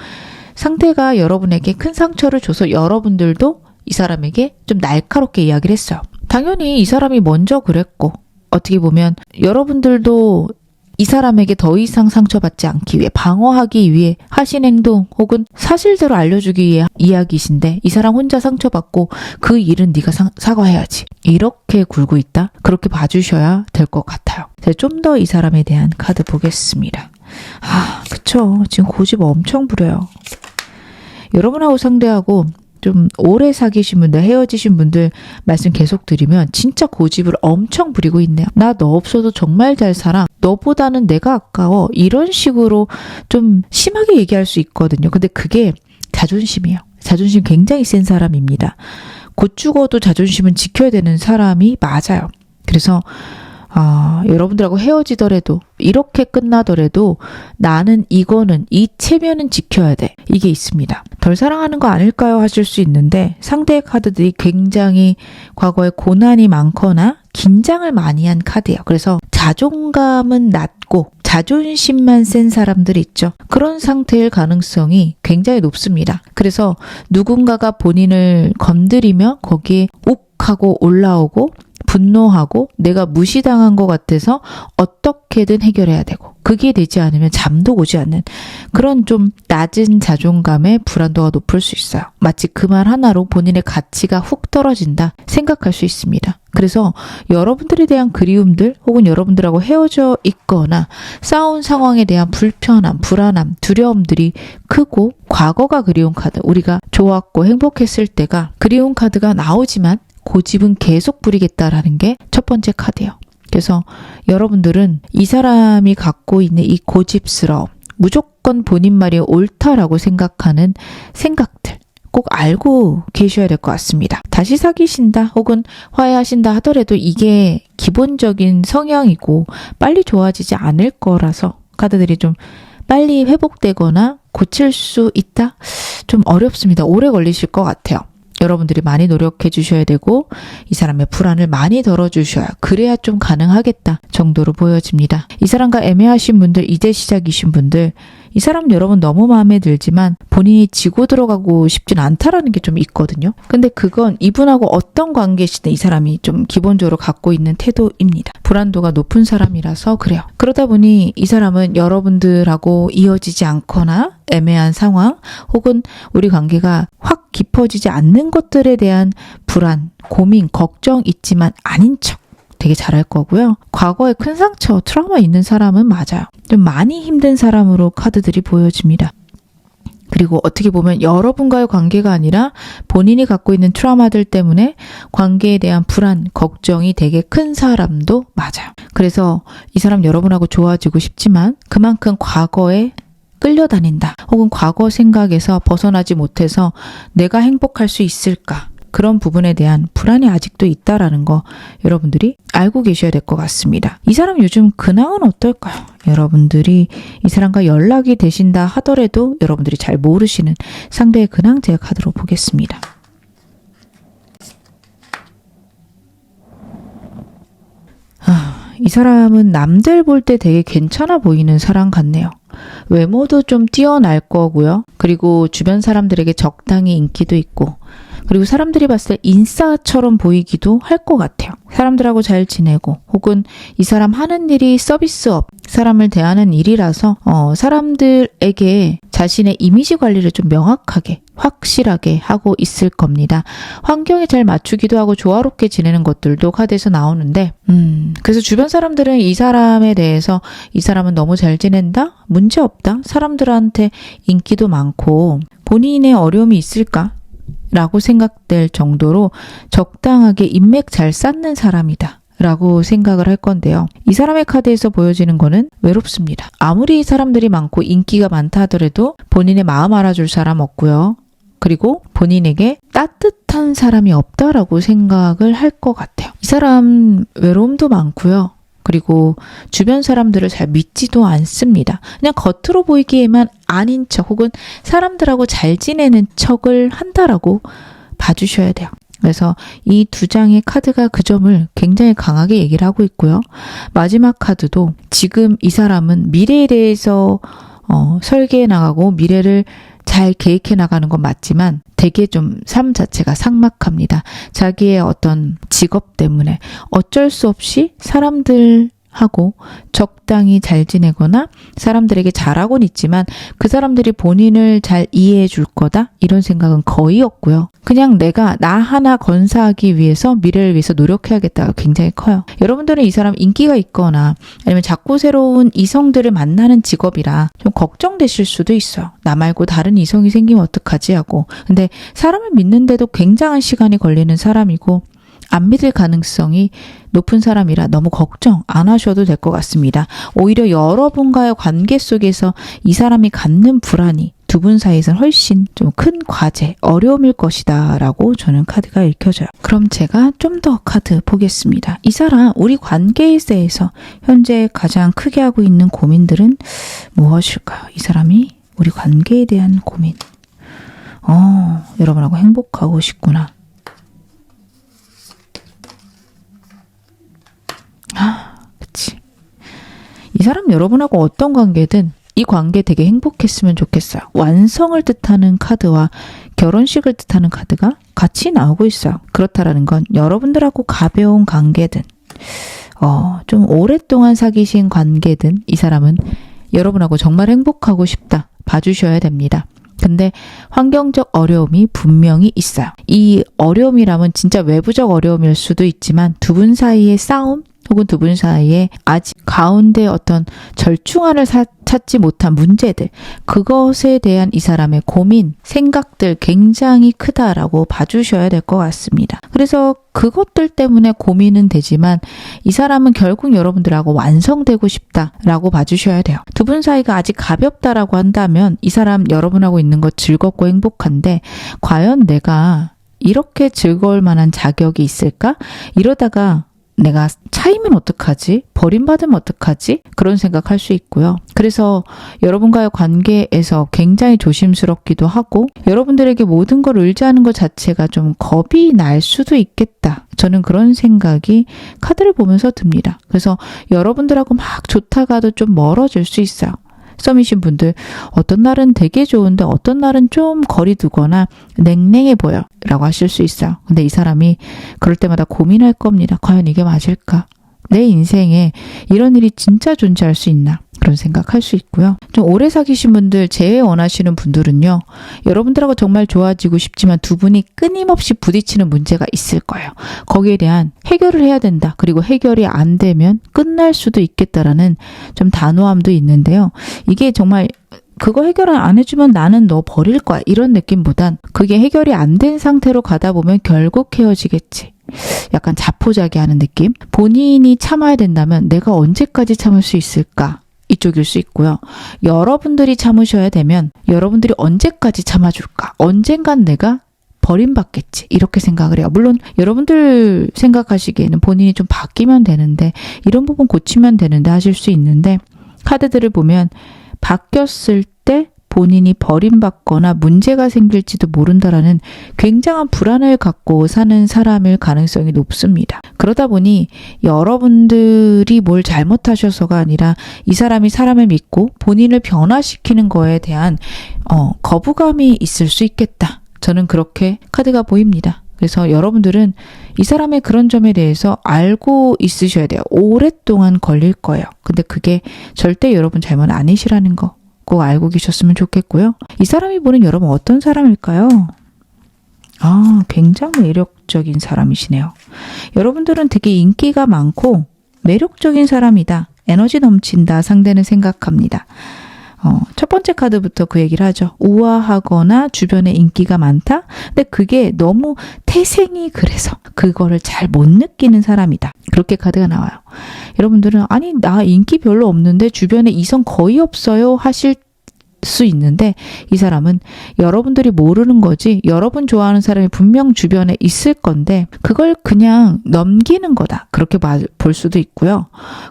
상대가 여러분에게 큰 상처를 줘서 여러분들도 이 사람에게 좀 날카롭게 이야기를 했어요. 당연히 이 사람이 먼저 그랬고 어떻게 보면 여러분들도 이 사람에게 더 이상 상처받지 않기 위해 방어하기 위해 하신 행동 혹은 사실대로 알려주기 위해 이야기신데 이 사람 혼자 상처받고 그 일은 네가 사과해야지 이렇게 굴고 있다? 그렇게 봐주셔야 될 것 같아요. 제가 좀 더 이 사람에 대한 카드 보겠습니다. 그쵸. 지금 고집 엄청 부려요. 여러분하고 상대하고 좀 오래 사귀신 분들, 헤어지신 분들 말씀 계속 드리면 진짜 고집을 엄청 부리고 있네요. 나 너 없어도 정말 잘 살아. 너보다는 내가 아까워. 이런 식으로 좀 심하게 얘기할 수 있거든요. 근데 그게 자존심이에요. 자존심 굉장히 센 사람입니다. 곧 죽어도 자존심은 지켜야 되는 사람이 맞아요. 그래서 여러분들하고 헤어지더라도 이렇게 끝나더라도 나는 이거는 이 체면은 지켜야 돼. 이게 있습니다. 덜 사랑하는 거 아닐까요? 하실 수 있는데 상대의 카드들이 굉장히 과거에 고난이 많거나 긴장을 많이 한 카드예요. 그래서 자존감은 낮고 자존심만 센 사람들 있죠. 그런 상태일 가능성이 굉장히 높습니다. 그래서 누군가가 본인을 건드리면 거기에 욱 하고 올라오고 분노하고 내가 무시당한 것 같아서 어떻게든 해결해야 되고 그게 되지 않으면 잠도 오지 않는 그런 좀 낮은 자존감의 불안도가 높을 수 있어요. 마치 그 말 하나로 본인의 가치가 훅 떨어진다 생각할 수 있습니다. 그래서 여러분들에 대한 그리움들 혹은 여러분들하고 헤어져 있거나 싸운 상황에 대한 불편함, 불안함, 두려움들이 크고 과거가 그리운 카드, 우리가 좋았고 행복했을 때가 그리운 카드가 나오지만 고집은 계속 부리겠다라는 게 첫 번째 카드예요. 그래서 여러분들은 이 사람이 갖고 있는 이 고집스러움, 무조건 본인 말이 옳다라고 생각하는 생각들 꼭 알고 계셔야 될 것 같습니다. 다시 사귀신다 혹은 화해하신다 하더라도 이게 기본적인 성향이고 빨리 좋아지지 않을 거라서 카드들이 좀 빨리 회복되거나 고칠 수 있다? 좀 어렵습니다. 오래 걸리실 것 같아요. 여러분들이 많이 노력해 주셔야 되고 이 사람의 불안을 많이 덜어주셔야 그래야 좀 가능하겠다 정도로 보여집니다. 이 사람과 애매하신 분들, 이제 시작이신 분들 이 사람 여러분 너무 마음에 들지만 본인이 지고 들어가고 싶진 않다라는 게 좀 있거든요. 근데 그건 이분하고 어떤 관계시든 이 사람이 좀 기본적으로 갖고 있는 태도입니다. 불안도가 높은 사람이라서 그래요. 그러다 보니 이 사람은 여러분들하고 이어지지 않거나 애매한 상황 혹은 우리 관계가 확 깊어지지 않는 것들에 대한 불안, 고민, 걱정 있지만 아닌 척 되게 잘할 거고요. 과거에 큰 상처, 트라우마 있는 사람은 맞아요. 좀 많이 힘든 사람으로 카드들이 보여집니다. 그리고 어떻게 보면 여러분과의 관계가 아니라 본인이 갖고 있는 트라우마들 때문에 관계에 대한 불안, 걱정이 되게 큰 사람도 맞아요. 그래서 이 사람 여러분하고 좋아지고 싶지만 그만큼 과거에 끌려다닌다. 혹은 과거 생각에서 벗어나지 못해서 내가 행복할 수 있을까? 그런 부분에 대한 불안이 아직도 있다라는 거 여러분들이 알고 계셔야 될 것 같습니다. 이 사람 요즘 근황은 어떨까요? 여러분들이 이 사람과 연락이 되신다 하더라도 여러분들이 잘 모르시는 상대의 근황 제가 카드로 보겠습니다. 이 사람은 남들 볼 때 되게 괜찮아 보이는 사람 같네요. 외모도 좀 뛰어날 거고요. 그리고 주변 사람들에게 적당히 인기도 있고, 그리고 사람들이 봤을 때 인싸처럼 보이기도 할 것 같아요. 사람들하고 잘 지내고, 혹은 이 사람 하는 일이 서비스업, 사람을 대하는 일이라서 사람들에게 자신의 이미지 관리를 좀 명확하게, 확실하게 하고 있을 겁니다. 환경에 잘 맞추기도 하고 조화롭게 지내는 것들도 카드에서 나오는데, 그래서 주변 사람들은 이 사람에 대해서 이 사람은 너무 잘 지낸다? 문제없다? 사람들한테 인기도 많고 본인의 어려움이 있을까? 라고 생각될 정도로 적당하게 인맥 잘 쌓는 사람이다 라고 생각을 할 건데요. 이 사람의 카드에서 보여지는 거는 외롭습니다. 아무리 사람들이 많고 인기가 많다 하더라도 본인의 마음 알아줄 사람 없고요. 그리고 본인에게 따뜻한 사람이 없다라고 생각을 할 것 같아요. 이 사람 외로움도 많고요. 그리고 주변 사람들을 잘 믿지도 않습니다. 그냥 겉으로 보이기에만 아닌 척 혹은 사람들하고 잘 지내는 척을 한다라고 봐주셔야 돼요. 그래서 이 두 장의 카드가 그 점을 굉장히 강하게 얘기를 하고 있고요. 마지막 카드도 지금 이 사람은 미래에 대해서 설계해 나가고 미래를 잘 계획해 나가는 건 맞지만 되게 좀 삶 자체가 삭막합니다. 자기의 어떤 직업 때문에 어쩔 수 없이 사람들하고 적당히 잘 지내거나 사람들에게 잘하고는 있지만 그 사람들이 본인을 잘 이해해 줄 거다? 이런 생각은 거의 없고요. 그냥 내가 나 하나 건사하기 위해서 미래를 위해서 노력해야겠다가 굉장히 커요. 여러분들은 이 사람 인기가 있거나 아니면 자꾸 새로운 이성들을 만나는 직업이라 좀 걱정되실 수도 있어요. 나 말고 다른 이성이 생기면 어떡하지 하고. 근데 사람을 믿는데도 굉장한 시간이 걸리는 사람이고 안 믿을 가능성이 높은 사람이라 너무 걱정 안 하셔도 될 것 같습니다. 오히려 여러분과의 관계 속에서 이 사람이 갖는 불안이 두 분 사이에서는 훨씬 좀 큰 과제, 어려움일 것이다 라고 저는 카드가 읽혀져요. 그럼 제가 좀 더 카드 보겠습니다. 이 사람 우리 관계에 대해서 현재 가장 크게 하고 있는 고민들은 무엇일까요? 이 사람이 우리 관계에 대한 고민. 여러분하고 행복하고 싶구나. 그치. 이 사람 여러분하고 어떤 관계든 이 관계 되게 행복했으면 좋겠어요. 완성을 뜻하는 카드와 결혼식을 뜻하는 카드가 같이 나오고 있어요. 그렇다라는 건 여러분들하고 가벼운 관계든 좀 오랫동안 사귀신 관계든 이 사람은 여러분하고 정말 행복하고 싶다 봐주셔야 됩니다. 근데 환경적 어려움이 분명히 있어요. 이 어려움이라면 진짜 외부적 어려움일 수도 있지만 두 분 사이의 싸움 혹은 두 분 사이에 아직 가운데 어떤 절충안을 찾지 못한 문제들, 그것에 대한 이 사람의 고민, 생각들 굉장히 크다라고 봐주셔야 될 것 같습니다. 그래서 그것들 때문에 고민은 되지만 이 사람은 결국 여러분들하고 완성되고 싶다라고 봐주셔야 돼요. 두 분 사이가 아직 가볍다라고 한다면 이 사람 여러분하고 있는 것 즐겁고 행복한데 과연 내가 이렇게 즐거울 만한 자격이 있을까? 이러다가 내가 차이면 어떡하지? 버림받으면 어떡하지? 그런 생각할 수 있고요. 그래서 여러분과의 관계에서 굉장히 조심스럽기도 하고 여러분들에게 모든 걸 의지하는 것 자체가 좀 겁이 날 수도 있겠다. 저는 그런 생각이 카드를 보면서 듭니다. 그래서 여러분들하고 막 좋다가도 좀 멀어질 수 있어요. 썸이신 분들 어떤 날은 되게 좋은데 어떤 날은 좀 거리 두거나 냉랭해 보여 라고 하실 수 있어요. 근데 이 사람이 그럴 때마다 고민할 겁니다. 과연 이게 맞을까? 내 인생에 이런 일이 진짜 존재할 수 있나? 그런 생각할 수 있고요. 좀 오래 사귀신 분들, 재회 원하시는 분들은요. 여러분들하고 정말 좋아지고 싶지만 두 분이 끊임없이 부딪히는 문제가 있을 거예요. 거기에 대한 해결을 해야 된다. 그리고 해결이 안 되면 끝날 수도 있겠다라는 좀 단호함도 있는데요. 이게 정말 그거 해결 안 해주면 나는 너 버릴 거야. 이런 느낌보단 그게 해결이 안 된 상태로 가다 보면 결국 헤어지겠지. 약간 자포자기하는 느낌? 본인이 참아야 된다면 내가 언제까지 참을 수 있을까? 이쪽일 수 있고요. 여러분들이 참으셔야 되면 여러분들이 언제까지 참아줄까? 언젠간 내가 버림받겠지. 이렇게 생각을 해요. 물론 여러분들 생각하시기에는 본인이 좀 바뀌면 되는데 이런 부분 고치면 되는데 하실 수 있는데 카드들을 보면 바뀌었을 때 본인이 버림받거나 문제가 생길지도 모른다라는 굉장한 불안을 갖고 사는 사람일 가능성이 높습니다. 그러다 보니 여러분들이 뭘 잘못하셔서가 아니라 이 사람이 사람을 믿고 본인을 변화시키는 거에 대한 거부감이 있을 수 있겠다. 저는 그렇게 카드가 보입니다. 그래서 여러분들은 이 사람의 그런 점에 대해서 알고 있으셔야 돼요. 오랫동안 걸릴 거예요. 근데 그게 절대 여러분 잘못 아니시라는 거 꼭 알고 계셨으면 좋겠고요. 이 사람이 보는 여러분 어떤 사람일까요? 굉장히 매력적인 사람이시네요. 여러분들은 되게 인기가 많고 매력적인 사람이다. 에너지 넘친다. 상대는 생각합니다. 첫 번째 카드부터 그 얘기를 하죠. 우아하거나 주변에 인기가 많다? 근데 그게 너무 태생이 그래서 그거를 잘 못 느끼는 사람이다. 그렇게 카드가 나와요. 여러분들은 아니 나 인기 별로 없는데 주변에 이성 거의 없어요 하실 수 있는데 이 사람은 여러분들이 모르는 거지 여러분 좋아하는 사람이 분명 주변에 있을 건데 그걸 그냥 넘기는 거다. 그렇게 볼 수도 있고요.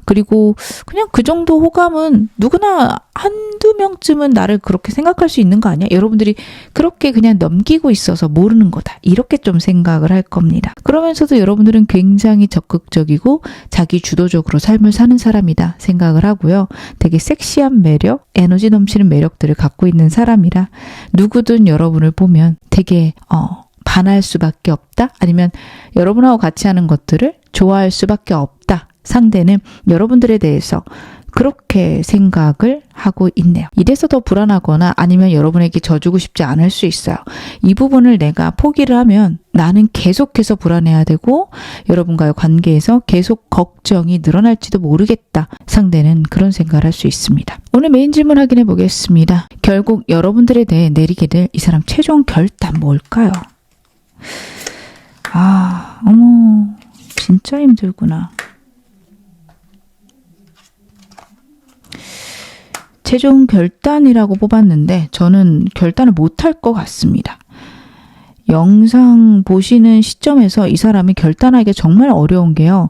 그리고 그냥 그 정도 호감은 누구나 한두 명쯤은 나를 그렇게 생각할 수 있는 거 아니야? 여러분들이 그렇게 그냥 넘기고 있어서 모르는 거다. 이렇게 좀 생각을 할 겁니다. 그러면서도 여러분들은 굉장히 적극적이고 자기 주도적으로 삶을 사는 사람이다 생각을 하고요. 되게 섹시한 매력, 에너지 넘치는 매력들을 갖고 있는 사람이라 누구든 여러분을 보면 되게 반할 수밖에 없다. 아니면 여러분하고 같이 하는 것들을 좋아할 수밖에 없다. 상대는 여러분들에 대해서 그렇게 생각을 하고 있네요. 이래서 더 불안하거나 아니면 여러분에게 져주고 싶지 않을 수 있어요. 이 부분을 내가 포기를 하면 나는 계속해서 불안해야 되고 여러분과의 관계에서 계속 걱정이 늘어날지도 모르겠다. 상대는 그런 생각을 할 수 있습니다. 오늘 메인 질문 확인해 보겠습니다. 결국 여러분들에 대해 내리게 될 이 사람 최종 결단 뭘까요? 어머 진짜 힘들구나. 최종 결단이라고 뽑았는데 저는 결단을 못할 것 같습니다. 영상 보시는 시점에서 이 사람이 결단하기가 정말 어려운 게요.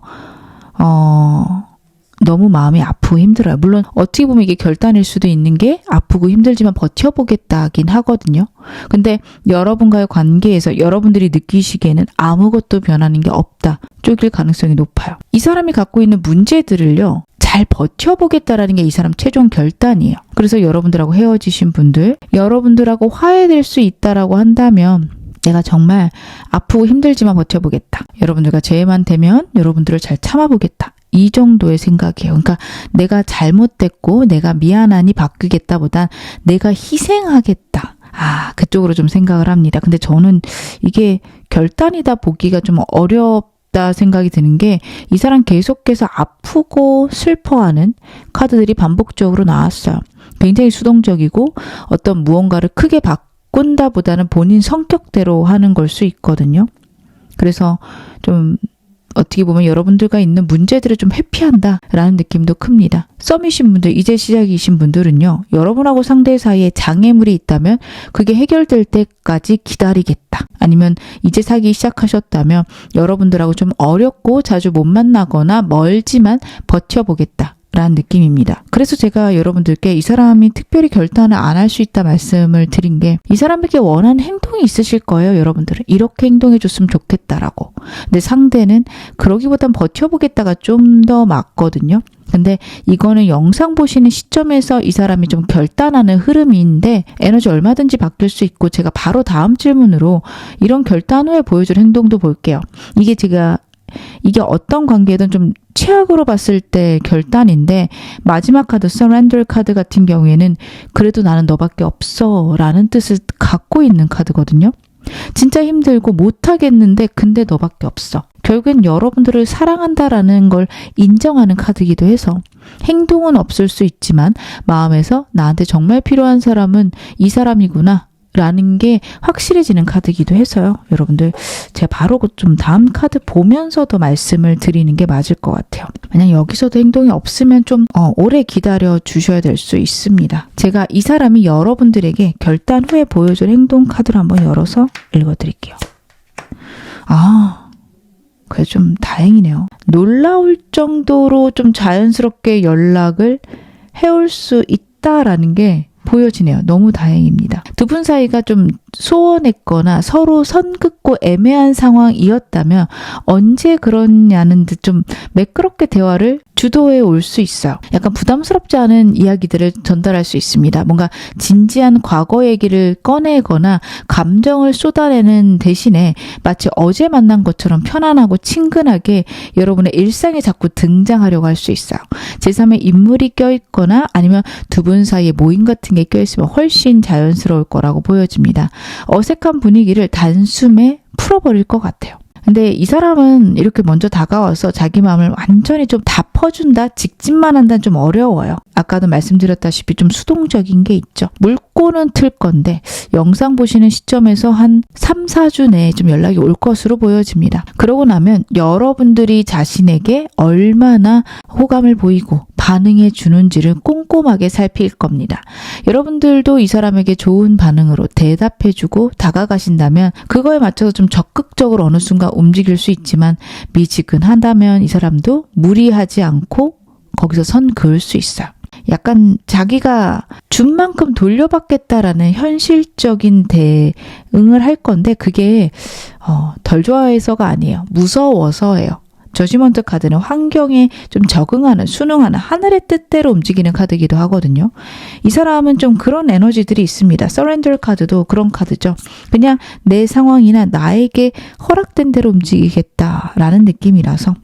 너무 마음이 아프고 힘들어요. 물론 어떻게 보면 이게 결단일 수도 있는 게 아프고 힘들지만 버텨보겠다긴 하거든요. 근데 여러분과의 관계에서 여러분들이 느끼시기에는 아무것도 변하는 게 없다. 쪼길 가능성이 높아요. 이 사람이 갖고 있는 문제들을요. 잘 버텨보겠다라는 게 이 사람 최종 결단이에요. 그래서 여러분들하고 헤어지신 분들, 여러분들하고 화해될 수 있다라고 한다면 내가 정말 아프고 힘들지만 버텨보겠다. 여러분들과 재회만 되면 여러분들을 잘 참아보겠다. 이 정도의 생각이에요. 그러니까 내가 잘못됐고 내가 미안하니 바뀌겠다보단 내가 희생하겠다. 그쪽으로 좀 생각을 합니다. 근데 저는 이게 결단이다 보기가 좀 어렵다 생각이 드는 게 이 사람 계속해서 아프고 슬퍼하는 카드들이 반복적으로 나왔어요. 굉장히 수동적이고 어떤 무언가를 크게 바꾼다보다는 본인 성격대로 하는 걸 수 있거든요. 그래서 좀 어떻게 보면 여러분들과 있는 문제들을 좀 회피한다라는 느낌도 큽니다. 썸이신 분들, 이제 시작이신 분들은요. 여러분하고 상대 사이에 장애물이 있다면 그게 해결될 때까지 기다리겠다. 아니면 이제 사귀기 시작하셨다면 여러분들하고 좀 어렵고 자주 못 만나거나 멀지만 버텨보겠다. 라는 느낌입니다. 그래서 제가 여러분들께 이 사람이 특별히 결단을 안 할 수 있다 말씀을 드린 게 이 사람에게 원하는 행동이 있으실 거예요. 여러분들은 이렇게 행동해 줬으면 좋겠다라고. 근데 상대는 그러기보단 버텨보겠다가 좀 더 맞거든요. 근데 이거는 영상 보시는 시점에서 이 사람이 좀 결단하는 흐름인데 에너지 얼마든지 바뀔 수 있고 제가 바로 다음 질문으로 이런 결단 후에 보여줄 행동도 볼게요. 이게 어떤 관계든 좀 최악으로 봤을 때 결단인데 마지막 카드 서렌더 카드 같은 경우에는 그래도 나는 너밖에 없어 라는 뜻을 갖고 있는 카드거든요. 진짜 힘들고 못하겠는데 근데 너밖에 없어. 결국엔 여러분들을 사랑한다라는 걸 인정하는 카드이기도 해서 행동은 없을 수 있지만 마음에서 나한테 정말 필요한 사람은 이 사람이구나 라는 게 확실해지는 카드이기도 해서요. 여러분들 제가 바로 좀 다음 카드 보면서도 말씀을 드리는 게 맞을 것 같아요. 만약 여기서도 행동이 없으면 좀 오래 기다려 주셔야 될 수 있습니다. 제가 이 사람이 여러분들에게 결단 후에 보여줄 행동 카드를 한번 열어서 읽어드릴게요. 그래 좀 다행이네요. 놀라울 정도로 좀 자연스럽게 연락을 해올 수 있다라는 게 보여지네요. 너무 다행입니다. 두 분 사이가 좀 소원했거나 서로 선 긋고 애매한 상황이었다면 언제 그러냐는 듯 좀 매끄럽게 대화를 주도해 올 수 있어요. 약간 부담스럽지 않은 이야기들을 전달할 수 있습니다. 뭔가 진지한 과거 얘기를 꺼내거나 감정을 쏟아내는 대신에 마치 어제 만난 것처럼 편안하고 친근하게 여러분의 일상에 자꾸 등장하려고 할 수 있어요. 제3의 인물이 껴있거나 아니면 두 분 사이에 모임 같은 게 껴있으면 훨씬 자연스러울 거라고 보여집니다. 어색한 분위기를 단숨에 풀어버릴 것 같아요. 근데 이 사람은 이렇게 먼저 다가와서 자기 마음을 완전히 좀 다 퍼준다, 직진만 한다는 좀 어려워요. 아까도 말씀드렸다시피 좀 수동적인 게 있죠. 물꼬는 틀 건데 영상 보시는 시점에서 한 3, 4주 내에 좀 연락이 올 것으로 보여집니다. 그러고 나면 여러분들이 자신에게 얼마나 호감을 보이고 반응해 주는지를 꼼꼼하게 살필 겁니다. 여러분들도 이 사람에게 좋은 반응으로 대답해주고 다가가신다면 그거에 맞춰서 좀 적극적으로 어느 순간 움직일 수 있지만 미지근하다면 이 사람도 무리하지 않고 거기서 선 그을 수 있어요. 약간 자기가 준 만큼 돌려받겠다라는 현실적인 대응을 할 건데 그게 덜 좋아해서가 아니에요. 무서워서예요. 저지먼트 카드는 환경에 좀 적응하는, 순응하는 하늘의 뜻대로 움직이는 카드이기도 하거든요. 이 사람은 좀 그런 에너지들이 있습니다. 서렌더 카드도 그런 카드죠. 그냥 내 상황이나 나에게 허락된 대로 움직이겠다라는 느낌이라서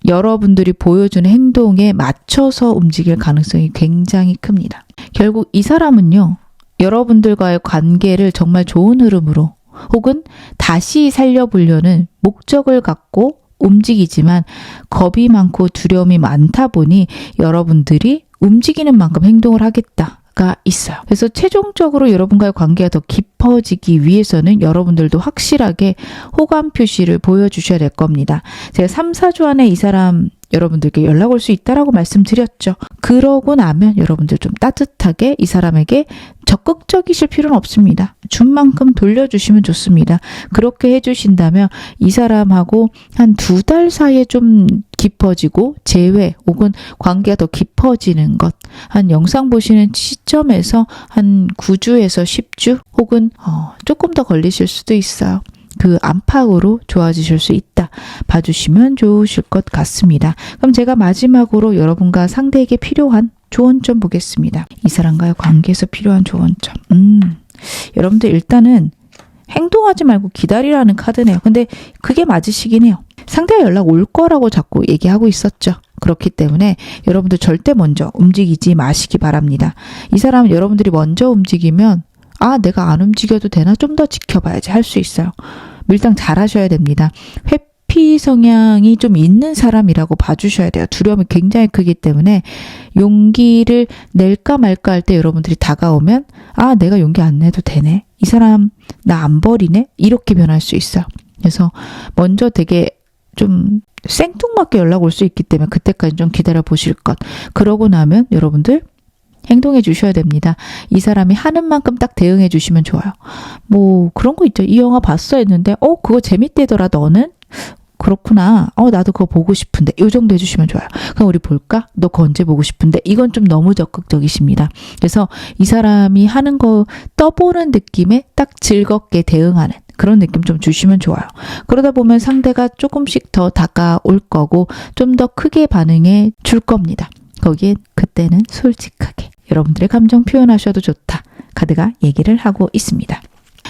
여러분들이 보여주는 행동에 맞춰서 움직일 가능성이 굉장히 큽니다. 결국 이 사람은요, 여러분들과의 관계를 정말 좋은 흐름으로 혹은 다시 살려보려는 목적을 갖고 움직이지만 겁이 많고 두려움이 많다 보니 여러분들이 움직이는 만큼 행동을 하겠다가 있어요. 그래서 최종적으로 여러분과의 관계가 더 깊어지기 위해서는 여러분들도 확실하게 호감 표시를 보여주셔야 될 겁니다. 제가 3, 4주 안에 이 사람 여러분들께 연락 올 수 있다라고 말씀드렸죠. 그러고 나면 여러분들 좀 따뜻하게 이 사람에게 적극적이실 필요는 없습니다. 준 만큼 돌려주시면 좋습니다. 그렇게 해주신다면 이 사람하고 한 2달 사이에 좀 깊어지고 재회 혹은 관계가 더 깊어지는 것, 한 영상 보시는 시점에서 한 9주에서 10주 혹은 조금 더 걸리실 수도 있어요. 그 안팎으로 좋아지실 수 있다. 봐주시면 좋으실 것 같습니다. 그럼 제가 마지막으로 여러분과 상대에게 필요한 조언점 보겠습니다. 이 사람과의 관계에서 필요한 조언점. 여러분들 일단은 행동하지 말고 기다리라는 카드네요. 근데 그게 맞으시긴 해요. 상대가 연락 올 거라고 자꾸 얘기하고 있었죠. 그렇기 때문에 여러분들 절대 먼저 움직이지 마시기 바랍니다. 이 사람은 여러분들이 먼저 움직이면 내가 안 움직여도 되나? 좀 더 지켜봐야지 할 수 있어요. 밀당 잘 하셔야 됩니다. 회피 성향이 좀 있는 사람이라고 봐주셔야 돼요. 두려움이 굉장히 크기 때문에 용기를 낼까 말까 할 때 여러분들이 다가오면 내가 용기 안 내도 되네. 이 사람 나 안 버리네. 이렇게 변할 수 있어요. 그래서 먼저 되게 좀 생뚱맞게 연락 올 수 있기 때문에 그때까지 좀 기다려 보실 것. 그러고 나면 여러분들 행동해 주셔야 됩니다. 이 사람이 하는 만큼 딱 대응해 주시면 좋아요. 뭐 그런 거 있죠. 이 영화 봤어 했는데 그거 재밌대더라 너는? 그렇구나. 나도 그거 보고 싶은데. 이 정도 해주시면 좋아요. 그럼 우리 볼까? 너 그거 언제 보고 싶은데? 이건 좀 너무 적극적이십니다. 그래서 이 사람이 하는 거 떠보는 느낌에 딱 즐겁게 대응하는 그런 느낌 좀 주시면 좋아요. 그러다 보면 상대가 조금씩 더 다가올 거고 좀 더 크게 반응해 줄 겁니다. 거기에 그때는 솔직하게 여러분들의 감정 표현하셔도 좋다. 카드가 얘기를 하고 있습니다.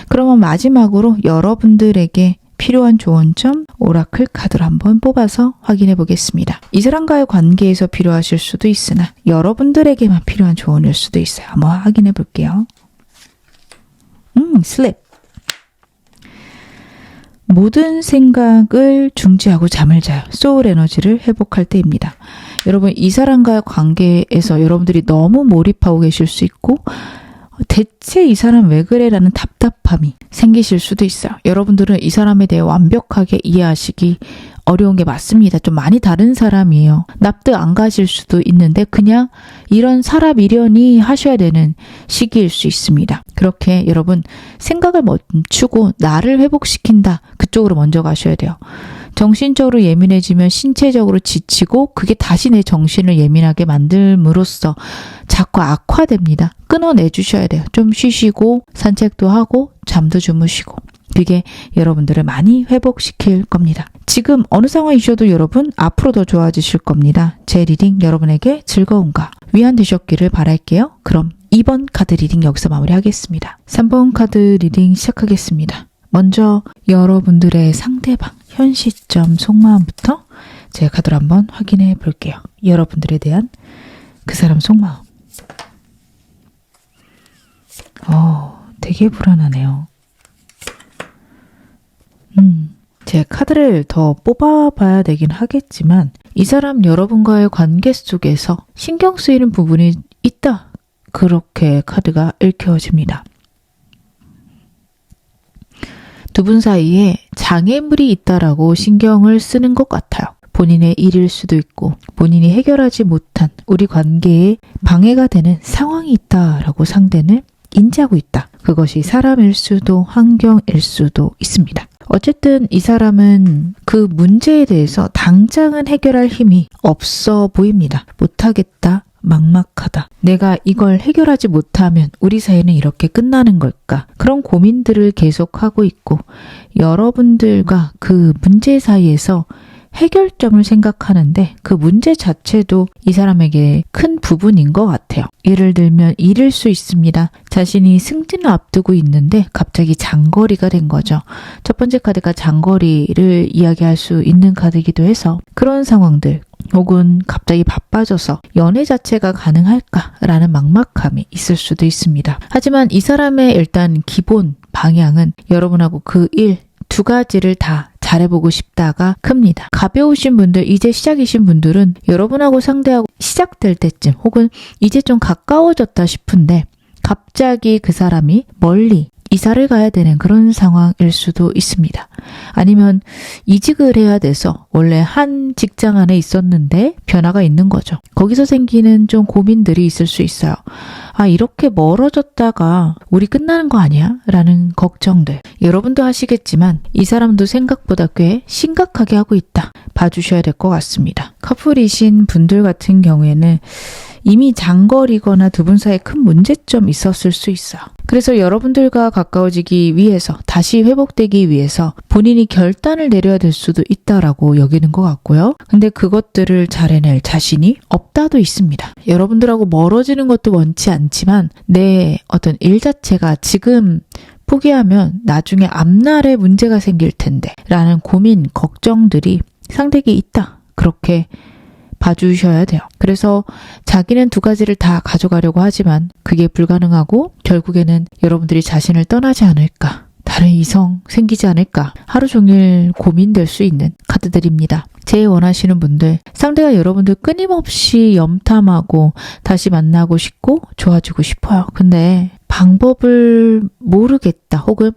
그러면 마지막으로 여러분들에게 필요한 조언점 오라클 카드를 한번 뽑아서 확인해 보겠습니다. 이 사람과의 관계에서 필요하실 수도 있으나 여러분들에게만 필요한 조언일 수도 있어요. 한번 확인해 볼게요. 슬립. 모든 생각을 중지하고 잠을 자요. 소울 에너지를 회복할 때입니다. 여러분 이 사람과의 관계에서 여러분들이 너무 몰입하고 계실 수 있고 대체 이 사람 왜 그래? 라는 답답함이 생기실 수도 있어요. 여러분들은 이 사람에 대해 완벽하게 이해하시기 어려운 게 맞습니다. 좀 많이 다른 사람이에요. 납득 안 가실 수도 있는데 그냥 이런 사람이려니 하셔야 되는 시기일 수 있습니다. 그렇게 여러분 생각을 멈추고 나를 회복시킨다. 그쪽으로 먼저 가셔야 돼요. 정신적으로 예민해지면 신체적으로 지치고 그게 다시 내 정신을 예민하게 만들므로써 자꾸 악화됩니다. 끊어내 주셔야 돼요. 좀 쉬시고 산책도 하고 잠도 주무시고 그게 여러분들을 많이 회복시킬 겁니다. 지금 어느 상황이셔도 여러분 앞으로 더 좋아지실 겁니다. 제 리딩 여러분에게 즐거움과 위안 되셨기를 바랄게요. 그럼 2번 카드 리딩 여기서 마무리하겠습니다. 3번 카드 리딩 시작하겠습니다. 먼저 여러분들의 상대방 현 시점 속마음부터 제 카드로 한번 확인해 볼게요. 여러분들에 대한 그 사람 속마음. 되게 불안하네요. 제 카드를 더 뽑아봐야 되긴 하겠지만 이 사람 여러분과의 관계 속에서 신경 쓰이는 부분이 있다. 그렇게 카드가 읽혀집니다. 두 분 사이에 장애물이 있다라고 신경을 쓰는 것 같아요. 본인의 일일 수도 있고 본인이 해결하지 못한 우리 관계에 방해가 되는 상황이 있다라고 상대는 인지하고 있다. 그것이 사람일 수도 환경일 수도 있습니다. 어쨌든 이 사람은 그 문제에 대해서 당장은 해결할 힘이 없어 보입니다. 못하겠다. 막막하다. 내가 이걸 해결하지 못하면 우리 사이는 이렇게 끝나는 걸까? 그런 고민들을 계속하고 있고 여러분들과 그 문제 사이에서 해결점을 생각하는데 그 문제 자체도 이 사람에게 큰 부분인 것 같아요. 예를 들면 일일 수 있습니다. 자신이 승진을 앞두고 있는데 갑자기 장거리가 된 거죠. 첫 번째 카드가 장거리를 이야기할 수 있는 카드이기도 해서 그런 상황들 혹은 갑자기 바빠져서 연애 자체가 가능할까라는 막막함이 있을 수도 있습니다. 하지만 이 사람의 일단 기본 방향은 여러분하고 그 일 두 가지를 다 잘해보고 싶다가 큽니다. 가벼우신 분들, 이제 시작이신 분들은 여러분하고 상대하고 시작될 때쯤 혹은 이제 좀 가까워졌다 싶은데 갑자기 그 사람이 멀리 이사를 가야 되는 그런 상황일 수도 있습니다. 아니면 이직을 해야 돼서 원래 한 직장 안에 있었는데 변화가 있는 거죠. 거기서 생기는 좀 고민들이 있을 수 있어요. 아, 이렇게 멀어졌다가 우리 끝나는 거 아니야? 라는 걱정들. 여러분도 하시겠지만 이 사람도 생각보다 꽤 심각하게 하고 있다. 봐주셔야 될 것 같습니다. 커플이신 분들 같은 경우에는 이미 장거리거나 두 분 사이에 큰 문제점이 있었을 수 있어요. 그래서 여러분들과 가까워지기 위해서 다시 회복되기 위해서 본인이 결단을 내려야 될 수도 있다라고 여기는 것 같고요. 근데 그것들을 잘 해낼 자신이 없다도 있습니다. 여러분들하고 멀어지는 것도 원치 않지만 내 어떤 일 자체가 지금 포기하면 나중에 앞날에 문제가 생길 텐데 라는 고민, 걱정들이 상대에게 있다. 그렇게 봐주셔야 돼요. 그래서 자기는 두 가지를 다 가져가려고 하지만 그게 불가능하고 결국에는 여러분들이 자신을 떠나지 않을까, 다른 이성 생기지 않을까 하루 종일 고민될 수 있는 카드들입니다. 제일 원하시는 분들, 상대가 여러분들 끊임없이 염탐하고 다시 만나고 싶고 좋아지고 싶어요. 근데 방법을 모르겠다 혹은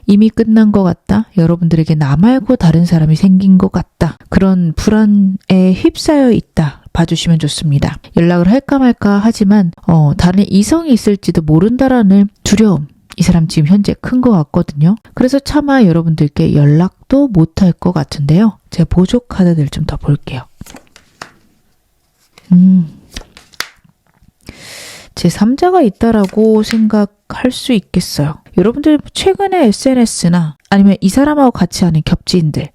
이미 끝난 것 같다. 여러분들에게 나 말고 다른 사람이 생긴 것 같다. 그런 불안에 휩싸여 있다. 봐주시면 좋습니다. 연락을 할까 말까 하지만 다른 이성이 있을지도 모른다라는 두려움. 이 사람 지금 현재 큰 것 같거든요. 그래서 차마 여러분들께 연락도 못할 것 같은데요. 제가 보조 카드들 좀 더 볼게요. 제 3자가 있다라고 생각할 수 있겠어요. 여러분들 최근에 SNS나 아니면 이 사람하고 같이 하는 겹지인들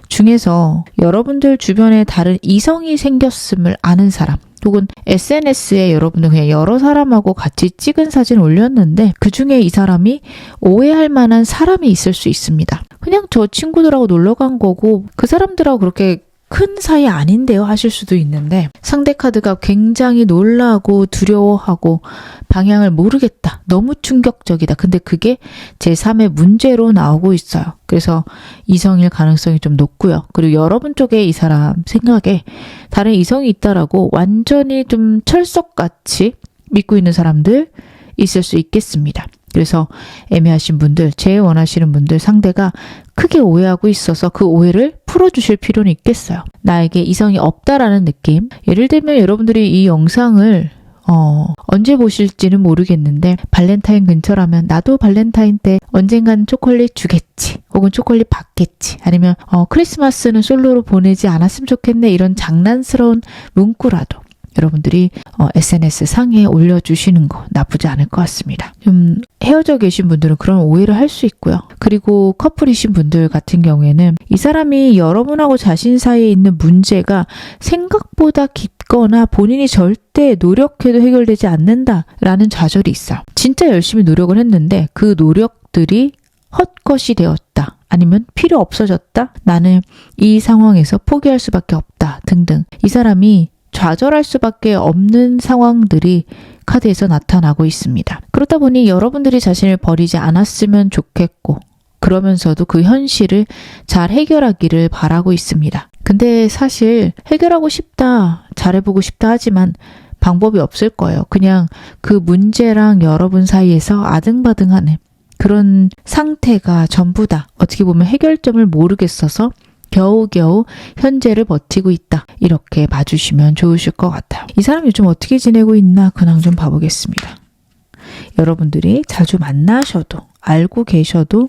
중에서 여러분들 주변에 다른 이성이 생겼음을 아는 사람 혹은 SNS에 여러분들 그냥 여러 사람하고 같이 찍은 사진 올렸는데 그 중에 이 사람이 오해할 만한 사람이 있을 수 있습니다. 그냥 저 친구들하고 놀러 간 거고 그 사람들하고 그렇게 큰 사이 아닌데요 하실 수도 있는데 상대 카드가 굉장히 놀라고 두려워하고 방향을 모르겠다. 너무 충격적이다. 근데 그게 제3의 문제로 나오고 있어요. 그래서 이성일 가능성이 좀 높고요. 그리고 여러분 쪽에 이 사람 생각에 다른 이성이 있다라고 완전히 좀 철석같이 믿고 있는 사람들 있을 수 있겠습니다. 그래서 애매하신 분들, 재회 원하시는 분들 상대가 크게 오해하고 있어서 그 오해를 풀어주실 필요는 있겠어요. 나에게 이성이 없다라는 느낌. 예를 들면 여러분들이 이 영상을 언제 보실지는 모르겠는데 발렌타인 근처라면 나도 발렌타인 때 언젠간 초콜릿 주겠지 혹은 초콜릿 받겠지 아니면 크리스마스는 솔로로 보내지 않았으면 좋겠네 이런 장난스러운 문구라도 여러분들이 SNS 상에 올려주시는 거 나쁘지 않을 것 같습니다. 좀 헤어져 계신 분들은 그런 오해를 할 수 있고요. 그리고 커플이신 분들 같은 경우에는 이 사람이 여러분하고 자신 사이에 있는 문제가 생각보다 깊거나 본인이 절대 노력해도 해결되지 않는다라는 좌절이 있어요. 진짜 열심히 노력을 했는데 그 노력들이 헛것이 되었다. 아니면 필요 없어졌다. 나는 이 상황에서 포기할 수밖에 없다. 등등. 이 사람이 좌절할 수밖에 없는 상황들이 카드에서 나타나고 있습니다. 그렇다 보니 여러분들이 자신을 버리지 않았으면 좋겠고 그러면서도 그 현실을 잘 해결하기를 바라고 있습니다. 근데 사실 해결하고 싶다, 잘해보고 싶다 하지만 방법이 없을 거예요. 그냥 그 문제랑 여러분 사이에서 아등바등하는 그런 상태가 전부다. 어떻게 보면 해결점을 모르겠어서 겨우겨우 현재를 버티고 있다. 이렇게 봐주시면 좋으실 것 같아요. 이 사람 요즘 어떻게 지내고 있나 근황 좀 봐보겠습니다. 여러분들이 자주 만나셔도 알고 계셔도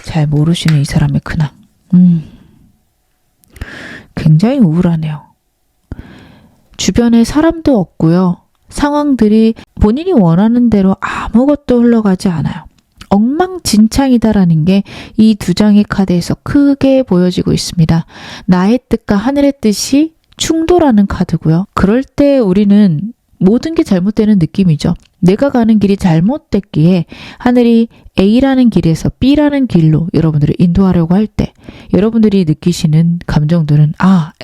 잘 모르시는 이 사람의 근황. 굉장히 우울하네요. 주변에 사람도 없고요. 상황들이 본인이 원하는 대로 아무것도 흘러가지 않아요. 엉망진창이다라는 게 이 두 장의 카드에서 크게 보여지고 있습니다. 나의 뜻과 하늘의 뜻이 충돌하는 카드고요. 그럴 때 우리는 모든 게 잘못되는 느낌이죠. 내가 가는 길이 잘못됐기에 하늘이 A라는 길에서 B라는 길로 여러분들을 인도하려고 할 때 여러분들이 느끼시는 감정들은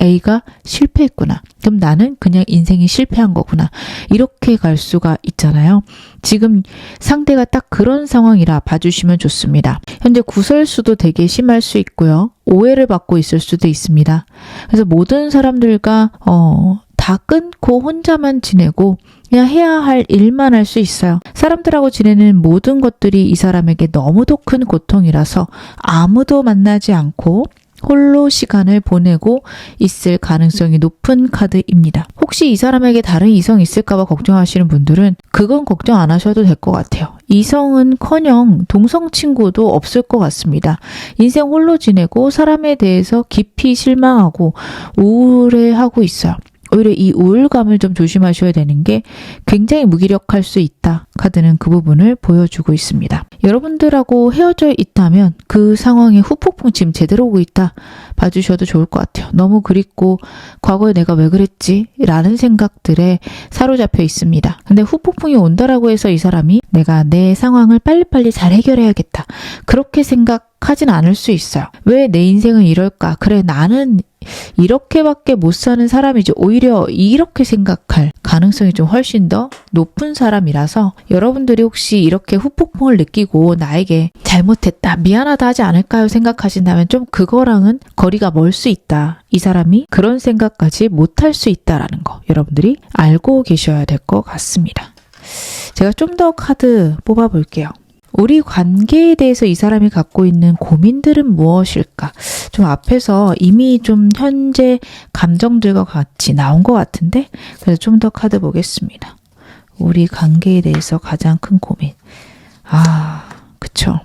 A가 실패했구나. 그럼 나는 그냥 인생이 실패한 거구나. 이렇게 갈 수가 있잖아요. 지금 상대가 딱 그런 상황이라 봐주시면 좋습니다. 현재 구설수도 되게 심할 수 있고요. 오해를 받고 있을 수도 있습니다. 그래서 모든 사람들과 다 끊고 혼자만 지내고 그냥 해야 할 일만 할 수 있어요. 사람들하고 지내는 모든 것들이 이 사람에게 너무도 큰 고통이라서 아무도 만나지 않고 홀로 시간을 보내고 있을 가능성이 높은 카드입니다. 혹시 이 사람에게 다른 이성이 있을까봐 걱정하시는 분들은 그건 걱정 안 하셔도 될 것 같아요. 이성은커녕 동성 친구도 없을 것 같습니다. 인생 홀로 지내고 사람에 대해서 깊이 실망하고 우울해하고 있어요. 오히려 이 우울감을 좀 조심하셔야 되는 게 굉장히 무기력할 수 있다. 카드는 그 부분을 보여주고 있습니다. 여러분들하고 헤어져 있다면 그 상황에 후폭풍 지금 제대로 오고 있다. 봐주셔도 좋을 것 같아요. 너무 그립고 과거에 내가 왜 그랬지? 라는 생각들에 사로잡혀 있습니다. 근데 후폭풍이 온다라고 해서 이 사람이 내가 내 상황을 빨리빨리 잘 해결해야겠다. 그렇게 생각하진 않을 수 있어요. 왜 내 인생은 이럴까? 그래 나는 이렇게밖에 못 사는 사람이지. 오히려 이렇게 생각할 가능성이 좀 훨씬 더 높은 사람이라서 여러분들이 혹시 이렇게 후폭풍을 느끼고 나에게 잘못했다, 미안하다 하지 않을까요? 생각하신다면 좀 그거랑은 거리가 멀 수 있다. 이 사람이 그런 생각까지 못할 수 있다라는 거 여러분들이 알고 계셔야 될 것 같습니다. 제가 좀 더 카드 뽑아볼게요. 우리 관계에 대해서 이 사람이 갖고 있는 고민들은 무엇일까? 좀 앞에서 이미 좀 현재 감정들과 같이 나온 것 같은데 그래서 좀 더 카드 보겠습니다. 우리 관계에 대해서 가장 큰 고민. 그쵸.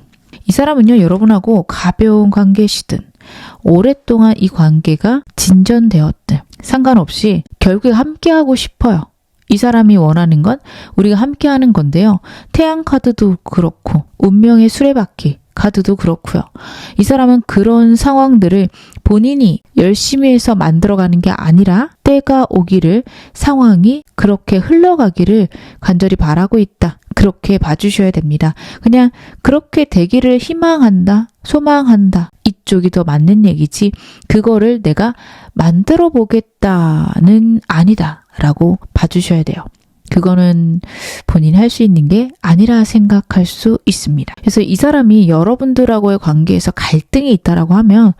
이 사람은요, 여러분하고 가벼운 관계시든 오랫동안 이 관계가 진전되었든 상관없이 결국에 함께하고 싶어요. 이 사람이 원하는 건 우리가 함께하는 건데요. 태양 카드도 그렇고 운명의 수레바퀴 카드도 그렇고요. 이 사람은 그런 상황들을 본인이 열심히 해서 만들어가는 게 아니라 때가 오기를 상황이 그렇게 흘러가기를 간절히 바라고 있다. 그렇게 봐주셔야 됩니다. 그냥 그렇게 되기를 희망한다, 소망한다. 이쪽이 더 맞는 얘기지 그거를 내가 만들어 보겠다는 아니다 라고 봐주셔야 돼요. 그거는 본인이 할 수 있는 게 아니라 생각할 수 있습니다. 그래서 이 사람이 여러분들하고의 관계에서 갈등이 있다라고 하면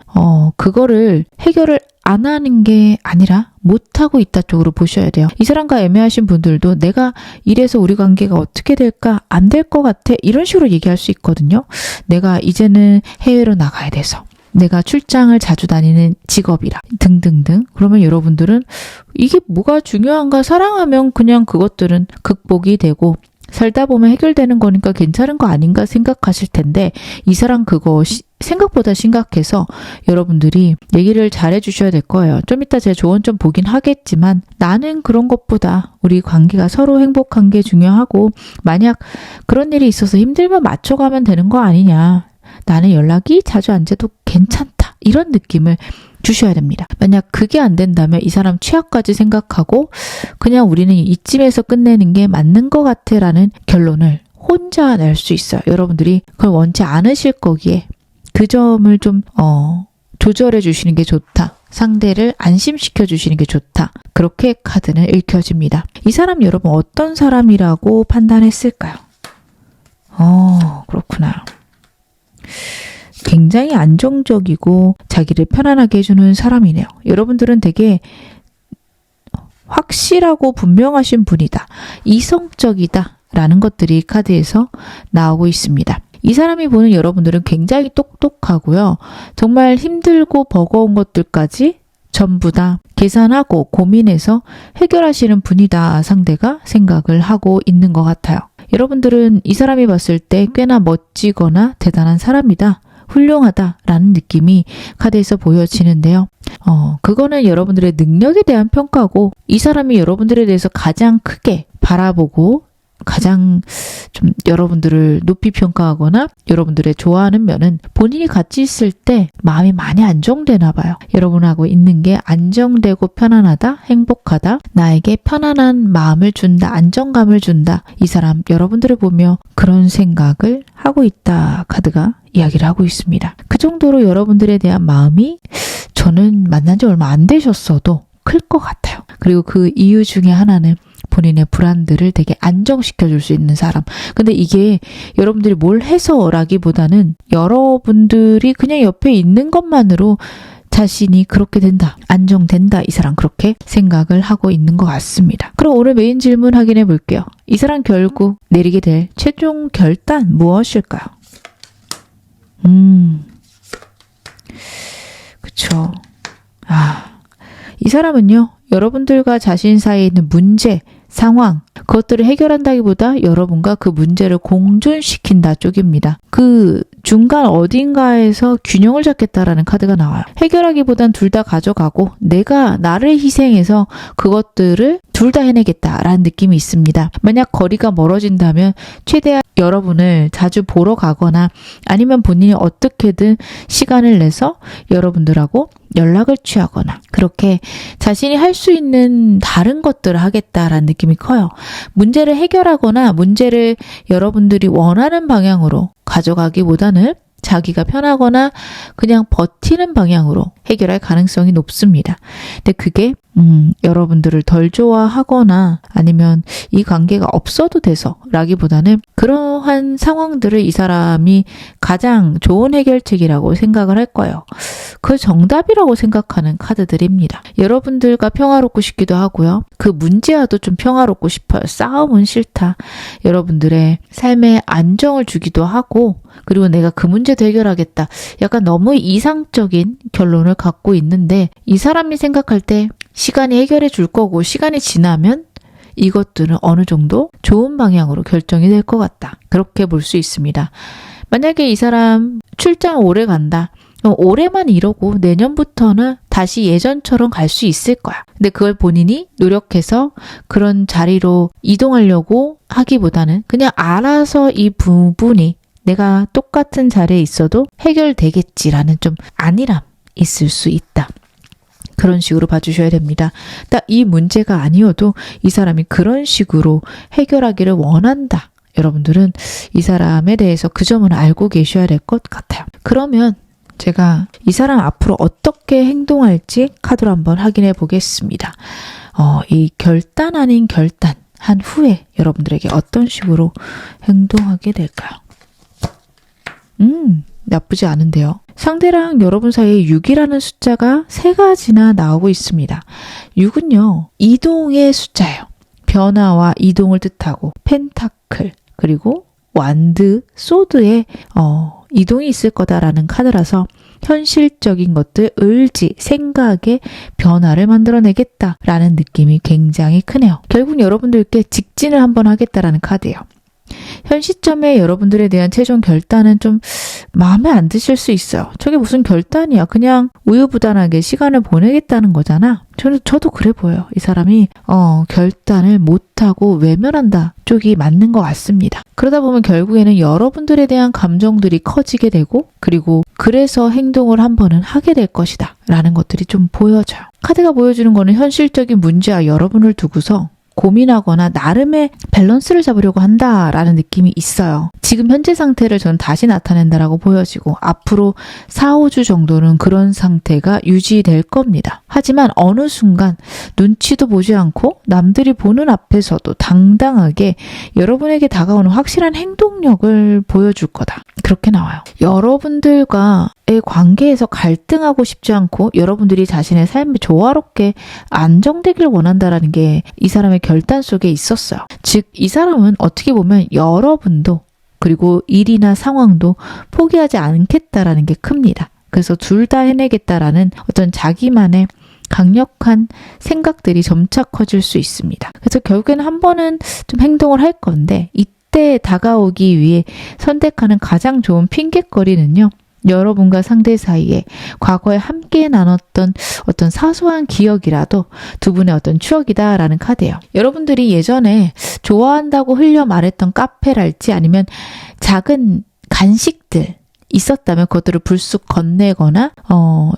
그거를 해결을 안 하는 게 아니라 못하고 있다 쪽으로 보셔야 돼요. 이 사람과 애매하신 분들도 내가 이래서 우리 관계가 어떻게 될까? 안 될 것 같아. 이런 식으로 얘기할 수 있거든요. 내가 이제는 해외로 나가야 돼서. 내가 출장을 자주 다니는 직업이라 등등등. 그러면 여러분들은 이게 뭐가 중요한가? 사랑하면 그냥 그것들은 극복이 되고 살다 보면 해결되는 거니까 괜찮은 거 아닌가 생각하실 텐데 이 사람 그거 생각보다 심각해서 여러분들이 얘기를 잘 해주셔야 될 거예요. 좀 이따 제 조언 좀 보긴 하겠지만 나는 그런 것보다 우리 관계가 서로 행복한 게 중요하고 만약 그런 일이 있어서 힘들면 맞춰가면 되는 거 아니냐. 나는 연락이 자주 안 돼도 괜찮다. 이런 느낌을 주셔야 됩니다. 만약 그게 안 된다면 이 사람 취향까지 생각하고 그냥 우리는 이쯤에서 끝내는 게 맞는 것 같아 라는 결론을 혼자 낼 수 있어요. 여러분들이 그걸 원치 않으실 거기에 그 점을 좀 조절해 주시는 게 좋다. 상대를 안심시켜 주시는 게 좋다. 그렇게 카드는 읽혀집니다. 이 사람 여러분 어떤 사람이라고 판단했을까요? 그렇구나. 굉장히 안정적이고 자기를 편안하게 해주는 사람이네요. 여러분들은 되게 확실하고 분명하신 분이다. 이성적이다. 라는 것들이 카드에서 나오고 있습니다. 이 사람이 보는 여러분들은 굉장히 똑똑하고요. 정말 힘들고 버거운 것들까지 전부 다 계산하고 고민해서 해결하시는 분이다. 상대가 생각을 하고 있는 것 같아요. 여러분들은 이 사람이 봤을 때 꽤나 멋지거나 대단한 사람이다. 훌륭하다라는 느낌이 카드에서 보여지는데요. 그거는 여러분들의 능력에 대한 평가고 이 사람이 여러분들에 대해서 가장 크게 바라보고 가장 좀 여러분들을 높이 평가하거나 여러분들의 좋아하는 면은 본인이 같이 있을 때 마음이 많이 안정되나 봐요. 여러분하고 있는 게 안정되고 편안하다, 행복하다, 나에게 편안한 마음을 준다, 안정감을 준다. 이 사람 여러분들을 보며 그런 생각을 하고 있다. 카드가 이야기를 하고 있습니다. 그 정도로 여러분들에 대한 마음이 저는 만난 지 얼마 안 되셨어도 클 것 같아요. 그리고 그 이유 중에 하나는 본인의 불안들을 되게 안정시켜 줄 수 있는 사람. 근데 이게 여러분들이 뭘 해서라기보다는 여러분들이 그냥 옆에 있는 것만으로 자신이 그렇게 된다. 안정된다. 이 사람 그렇게 생각을 하고 있는 것 같습니다. 그럼 오늘 메인 질문 확인해 볼게요. 이 사람 결국 내리게 될 최종 결단 무엇일까요? 그쵸. 이 사람은요. 여러분들과 자신 사이에 있는 문제, 상황, 그것들을 해결한다기보다 여러분과 그 문제를 공존시킨다 쪽입니다. 그 중간 어딘가에서 균형을 잡겠다라는 카드가 나와요. 해결하기보단 둘 다 가져가고 내가 나를 희생해서 그것들을 둘 다 해내겠다라는 느낌이 있습니다. 만약 거리가 멀어진다면 최대한 여러분을 자주 보러 가거나 아니면 본인이 어떻게든 시간을 내서 여러분들하고 연락을 취하거나 그렇게 자신이 할 수 있는 다른 것들을 하겠다라는 느낌이 커요. 문제를 해결하거나 문제를 여러분들이 원하는 방향으로 가져가기보다는 자기가 편하거나 그냥 버티는 방향으로 해결할 가능성이 높습니다. 근데 그게 여러분들을 덜 좋아하거나 아니면 이 관계가 없어도 돼서 라기보다는 그러한 상황들을 이 사람이 가장 좋은 해결책이라고 생각을 할 거예요. 그 정답이라고 생각하는 카드들입니다. 여러분들과 평화롭고 싶기도 하고요. 그 문제와도 좀 평화롭고 싶어요. 싸움은 싫다. 여러분들의 삶에 안정을 주기도 하고 그리고 내가 그 문제도 해결하겠다. 약간 너무 이상적인 결론을 갖고 있는데 이 사람이 생각할 때 시간이 해결해 줄 거고 시간이 지나면 이것들은 어느 정도 좋은 방향으로 결정이 될 것 같다. 그렇게 볼 수 있습니다. 만약에 이 사람 출장 오래 간다. 올해만 이러고 내년부터는 다시 예전처럼 갈 수 있을 거야. 근데 그걸 본인이 노력해서 그런 자리로 이동하려고 하기보다는 그냥 알아서 이 부분이 내가 똑같은 자리에 있어도 해결되겠지라는 좀 안일함 있을 수 있다. 그런 식으로 봐주셔야 됩니다. 딱 이 문제가 아니어도 이 사람이 그런 식으로 해결하기를 원한다. 여러분들은 이 사람에 대해서 그 점은 알고 계셔야 될 것 같아요. 그러면 제가 이 사람 앞으로 어떻게 행동할지 카드로 한번 확인해 보겠습니다. 이 결단 아닌 결단 한 후에 여러분들에게 어떤 식으로 행동하게 될까요? 나쁘지 않은데요. 상대랑 여러분 사이에 6이라는 숫자가 3가지나 나오고 있습니다. 6은요, 이동의 숫자예요. 변화와 이동을 뜻하고 펜타클, 그리고 완드, 소드에 이동이 있을 거다라는 카드라서 현실적인 것들, 의지, 생각의 변화를 만들어내겠다라는 느낌이 굉장히 크네요. 결국 여러분들께 직진을 한번 하겠다라는 카드예요. 현 시점에 여러분들에 대한 최종 결단은 좀 마음에 안 드실 수 있어요. 저게 무슨 결단이야. 그냥 우유부단하게 시간을 보내겠다는 거잖아. 저도 그래 보여요. 이 사람이 결단을 못하고 외면한다 쪽이 맞는 것 같습니다. 그러다 보면 결국에는 여러분들에 대한 감정들이 커지게 되고, 그리고 그래서 행동을 한 번은 하게 될 것이다 라는 것들이 좀 보여져요. 카드가 보여주는 거는 현실적인 문제와 여러분을 두고서 고민하거나 나름의 밸런스를 잡으려고 한다라는 느낌이 있어요. 지금 현재 상태를 저는 다시 나타낸다라고 보여지고, 앞으로 4, 5주 정도는 그런 상태가 유지될 겁니다. 하지만 어느 순간 눈치도 보지 않고 남들이 보는 앞에서도 당당하게 여러분에게 다가오는 확실한 행동력을 보여줄 거다. 그렇게 나와요. 여러분들과의 관계에서 갈등하고 싶지 않고 여러분들이 자신의 삶이 조화롭게 안정되길 원한다라는 게 이 사람의 결단 속에 있었어요. 즉, 이 사람은 어떻게 보면 여러분도, 그리고 일이나 상황도 포기하지 않겠다라는 게 큽니다. 그래서 둘 다 해내겠다라는 어떤 자기만의 강력한 생각들이 점차 커질 수 있습니다. 그래서 결국에는 한 번은 좀 행동을 할 건데, 이때 다가오기 위해 선택하는 가장 좋은 핑곗거리는요, 여러분과 상대 사이에 과거에 함께 나눴던 어떤 사소한 기억이라도 두 분의 어떤 추억이다라는 카드예요. 여러분들이 예전에 좋아한다고 흘려 말했던 카페랄지 아니면 작은 간식들 있었다면 그것들을 불쑥 건네거나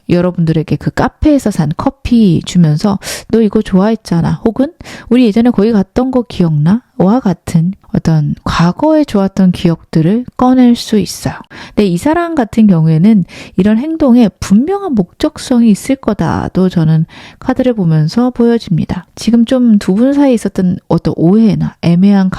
여러분들에게 그 카페에서 산 커피 주면서 너 이거 좋아했잖아, 혹은 우리 예전에 거기 갔던 거 기억나? 와 같은 어떤 과거에 좋았던 기억들을 꺼낼 수 있어요. 근데 이 사람 같은 경우에는 이런 행동에 분명한 목적성이 있을 거다도 저는 카드를 보면서 보여집니다. 지금 좀 두 분 사이에 있었던 어떤 오해나 애매한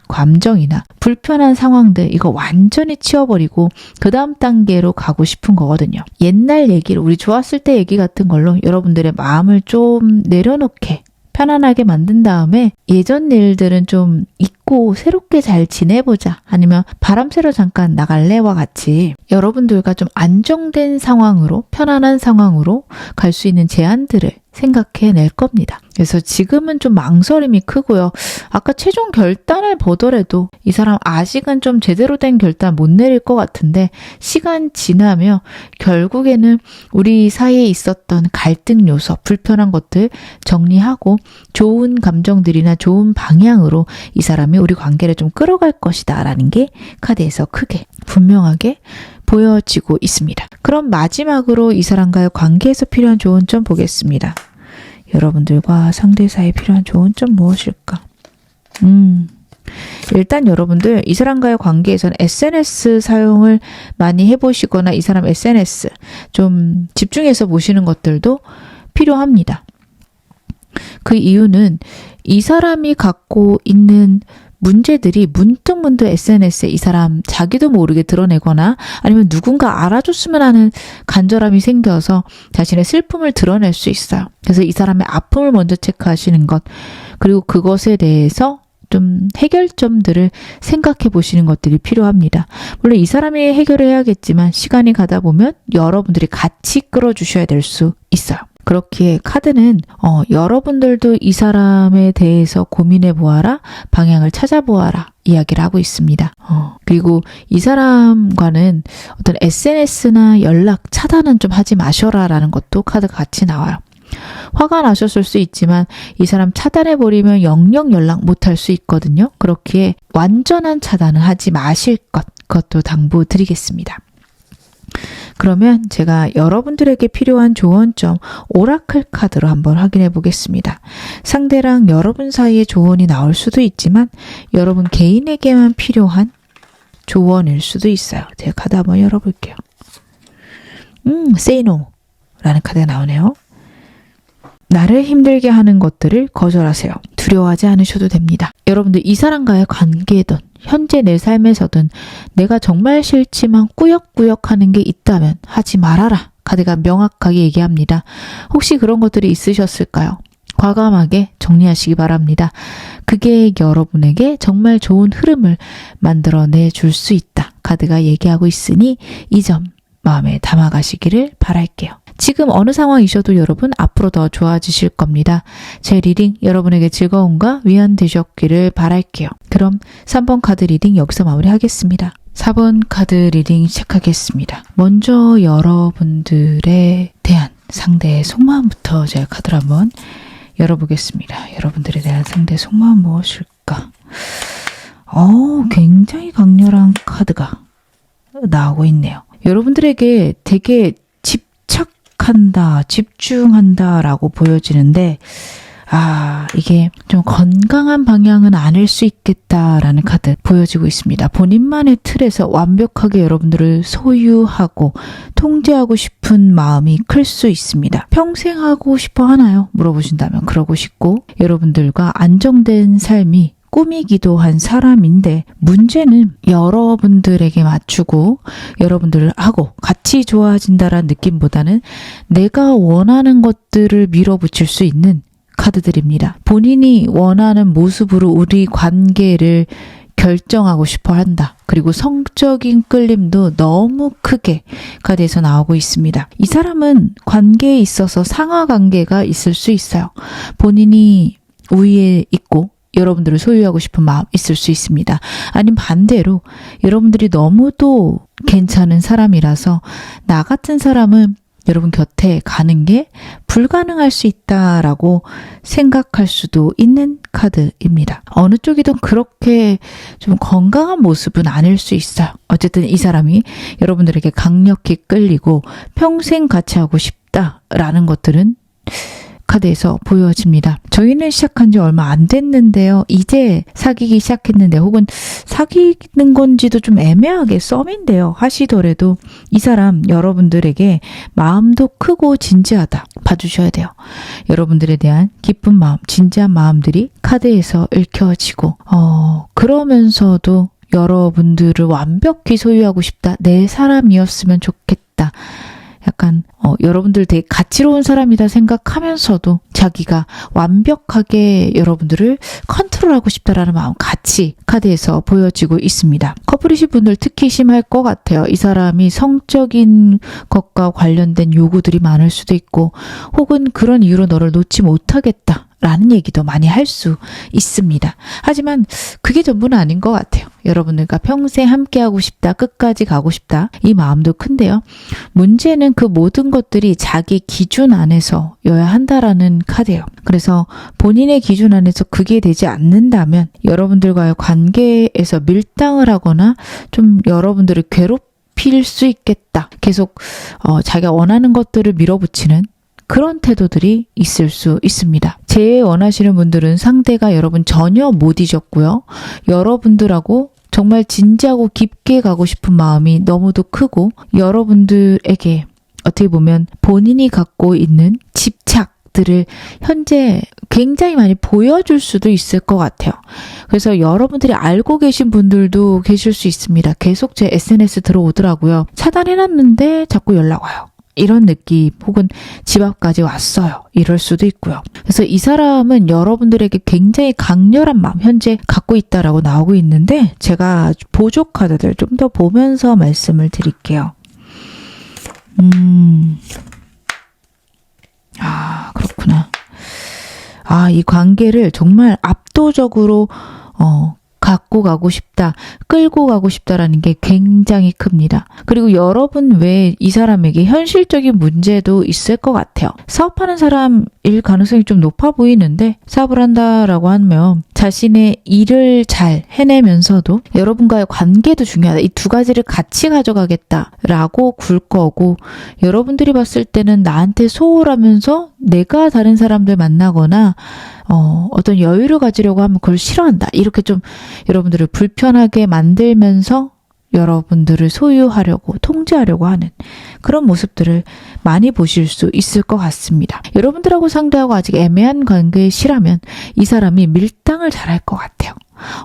감정이나 불편한 상황들, 이거 완전히 치워버리고 그 다음 단계로 가고 싶은 거거든요. 옛날 얘기를, 우리 좋았을 때 얘기 같은 걸로 여러분들의 마음을 좀 내려놓게 편안하게 만든 다음에 예전 일들은 좀 잊고 새롭게 잘 지내보자, 아니면 바람 쐬러 잠깐 나갈래와 같이 여러분들과 좀 안정된 상황으로, 편안한 상황으로 갈 수 있는 제안들을 생각해낼 겁니다. 그래서 지금은 좀 망설임이 크고요. 아까 최종 결단을 보더라도 이 사람 아직은 좀 제대로 된 결단 못 내릴 것 같은데, 시간 지나면 결국에는 우리 사이에 있었던 갈등 요소, 불편한 것들 정리하고 좋은 감정들이나 좋은 방향으로 이 사람이 우리 관계를 좀 끌어갈 것이다 라는 게 카드에서 크게 분명하게 보여지고 있습니다. 그럼 마지막으로 이 사람과의 관계에서 필요한 좋은 점 보겠습니다. 여러분들과 상대 사이에 필요한 좋은 점 무엇일까? 일단 여러분들 이 사람과의 관계에서는 SNS 사용을 많이 해보시거나 이 사람 SNS 좀 집중해서 보시는 것들도 필요합니다. 그 이유는 이 사람이 갖고 있는 문제들이 문득문득 SNS에 이 사람 자기도 모르게 드러내거나 아니면 누군가 알아줬으면 하는 간절함이 생겨서 자신의 슬픔을 드러낼 수 있어요. 그래서 이 사람의 아픔을 먼저 체크하시는 것, 그리고 그것에 대해서 좀 해결점들을 생각해 보시는 것들이 필요합니다. 물론 이 사람이 해결을 해야겠지만 시간이 가다 보면 여러분들이 같이 끌어주셔야 될 수 있어요. 그렇기에 카드는 여러분들도 이 사람에 대해서 고민해 보아라, 방향을 찾아보아라 이야기를 하고 있습니다. 그리고 이 사람과는 어떤 SNS나 연락 차단은 좀 하지 마셔라 라는 것도 카드가 같이 나와요. 화가 나셨을 수 있지만 이 사람 차단해버리면 영영 연락 못할 수 있거든요. 그렇기에 완전한 차단은 하지 마실 것, 그것도 당부드리겠습니다. 그러면 제가 여러분들에게 필요한 조언점 오라클 카드로 한번 확인해 보겠습니다. 상대랑 여러분 사이에 조언이 나올 수도 있지만 여러분 개인에게만 필요한 조언일 수도 있어요. 제가 카드 한번 열어볼게요. Say no 라는 카드가 나오네요. 나를 힘들게 하는 것들을 거절하세요. 두려워하지 않으셔도 됩니다. 여러분들 이 사람과의 관계든 현재 내 삶에서든 내가 정말 싫지만 꾸역꾸역 하는 게 있다면 하지 말아라. 카드가 명확하게 얘기합니다. 혹시 그런 것들이 있으셨을까요? 과감하게 정리하시기 바랍니다. 그게 여러분에게 정말 좋은 흐름을 만들어내 줄 수 있다. 카드가 얘기하고 있으니 이 점 마음에 담아가시기를 바랄게요. 지금 어느 상황이셔도 여러분 앞으로 더 좋아지실 겁니다. 제 리딩 여러분에게 즐거움과 위안 되셨기를 바랄게요. 그럼 3번 카드 리딩 여기서 마무리하겠습니다. 4번 카드 리딩 시작하겠습니다. 먼저 여러분들에 대한 상대의 속마음부터 제가 카드를 한번 열어보겠습니다. 여러분들에 대한 상대의 속마음 무엇일까? 굉장히 강렬한 카드가 나오고 있네요. 여러분들에게 되게 집착한다, 집중한다라고 보여지는데 이게 좀 건강한 방향은 아닐 수 있겠다라는 카드 보여지고 있습니다. 본인만의 틀에서 완벽하게 여러분들을 소유하고 통제하고 싶은 마음이 클 수 있습니다. 평생 하고 싶어 하나요? 물어보신다면 그러고 싶고 여러분들과 안정된 삶이 꿈이기도 한 사람인데 문제는 여러분들에게 맞추고 여러분들을 하고 같이 좋아진다라는 느낌보다는 내가 원하는 것들을 밀어붙일 수 있는 카드들입니다. 본인이 원하는 모습으로 우리 관계를 결정하고 싶어 한다. 그리고 성적인 끌림도 너무 크게 카드에서 나오고 있습니다. 이 사람은 관계에 있어서 상하 관계가 있을 수 있어요. 본인이 우위에 있고 여러분들을 소유하고 싶은 마음 있을 수 있습니다. 아니면 반대로 여러분들이 너무도 괜찮은 사람이라서 나 같은 사람은 여러분 곁에 가는 게 불가능할 수 있다라고 생각할 수도 있는 카드입니다. 어느 쪽이든 그렇게 좀 건강한 모습은 아닐 수 있어요. 어쨌든 이 사람이 여러분들에게 강력히 끌리고 평생 같이 하고 싶다라는 것들은 카드에서 보여집니다. 저희는 시작한 지 얼마 안 됐는데요. 이제 사귀기 시작했는데 혹은 사귀는 건지도 좀 애매하게 썸인데요. 하시더라도 이 사람 여러분들에게 마음도 크고 진지하다. 봐주셔야 돼요. 여러분들에 대한 기쁜 마음, 진지한 마음들이 카드에서 읽혀지고 그러면서도 여러분들을 완벽히 소유하고 싶다. 내 사람이었으면 좋겠다. 약간 여러분들 되게 가치로운 사람이다 생각하면서도 자기가 완벽하게 여러분들을 컨트롤하고 싶다라는 마음 같이 카드에서 보여지고 있습니다. 커플이신 분들 특히 심할 것 같아요. 이 사람이 성적인 것과 관련된 요구들이 많을 수도 있고 혹은 그런 이유로 너를 놓지 못하겠다. 라는 얘기도 많이 할 수 있습니다. 하지만 그게 전부는 아닌 것 같아요. 여러분들과 평생 함께하고 싶다, 끝까지 가고 싶다, 이 마음도 큰데요. 문제는 그 모든 것들이 자기 기준 안에서여야 한다라는 카드예요. 그래서 본인의 기준 안에서 그게 되지 않는다면 여러분들과의 관계에서 밀당을 하거나 좀 여러분들을 괴롭힐 수 있겠다. 계속 자기가 원하는 것들을 밀어붙이는 그런 태도들이 있을 수 있습니다. 재회 원하시는 분들은 상대가 여러분 전혀 못 잊었고요. 여러분들하고 정말 진지하고 깊게 가고 싶은 마음이 너무도 크고 여러분들에게 어떻게 보면 본인이 갖고 있는 집착들을 현재 굉장히 많이 보여줄 수도 있을 것 같아요. 그래서 여러분들이 알고 계신 분들도 계실 수 있습니다. 계속 제 SNS 들어오더라고요. 차단해놨는데 자꾸 연락 와요. 이런 느낌 혹은 집 앞까지 왔어요. 이럴 수도 있고요. 그래서 이 사람은 여러분들에게 굉장히 강렬한 마음 현재 갖고 있다라고 나오고 있는데 제가 보조 카드들 좀 더 보면서 말씀을 드릴게요. 그렇구나. 이 관계를 정말 압도적으로 갖고 가고 싶다, 끌고 가고 싶다라는 게 굉장히 큽니다. 그리고 여러분 외에 이 사람에게 현실적인 문제도 있을 것 같아요. 사업하는 사람일 가능성이 좀 높아 보이는데 사업을 한다라고 하면 자신의 일을 잘 해내면서도 여러분과의 관계도 중요하다. 이 두 가지를 같이 가져가겠다라고 굴 거고 여러분들이 봤을 때는 나한테 소홀하면서 내가 다른 사람들 만나거나 어떤 여유를 가지려고 하면 그걸 싫어한다. 이렇게 좀 여러분들을 불편하게 만들면서 여러분들을 소유하려고 통제하려고 하는 그런 모습들을 많이 보실 수 있을 것 같습니다. 여러분들하고 상대하고 아직 애매한 관계에 실하면 이 사람이 밀당을 잘할 것 같아요.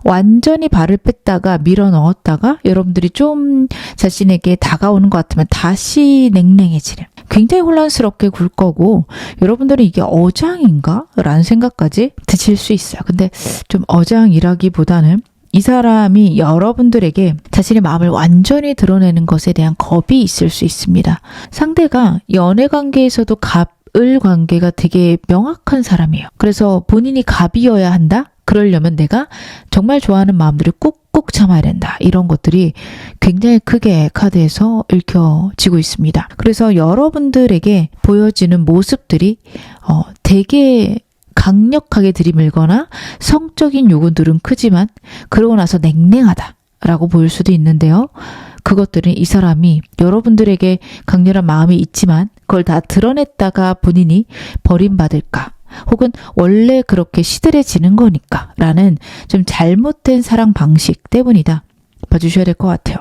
완전히 발을 뺐다가 밀어 넣었다가 여러분들이 좀 자신에게 다가오는 것 같으면 다시 냉랭해지는, 굉장히 혼란스럽게 굴 거고, 여러분들은 이게 어장인가? 라는 생각까지 드실 수 있어요. 근데 좀 어장이라기보다는 이 사람이 여러분들에게 자신의 마음을 완전히 드러내는 것에 대한 겁이 있을 수 있습니다. 상대가 연애 관계에서도 갑을 관계가 되게 명확한 사람이에요. 그래서 본인이 갑이어야 한다? 그러려면 내가 정말 좋아하는 마음들을 꾹꾹 참아야 된다. 이런 것들이 굉장히 크게 카드에서 읽혀지고 있습니다. 그래서 여러분들에게 보여지는 모습들이 되게 강력하게 들이밀거나 성적인 요구들은 크지만 그러고 나서 냉랭하다라고 보일 수도 있는데요. 그것들은 이 사람이 여러분들에게 강렬한 마음이 있지만 그걸 다 드러냈다가 본인이 버림받을까, 혹은 원래 그렇게 시들해지는 거니까 라는 좀 잘못된 사랑 방식 때문이다 봐주셔야 될 것 같아요.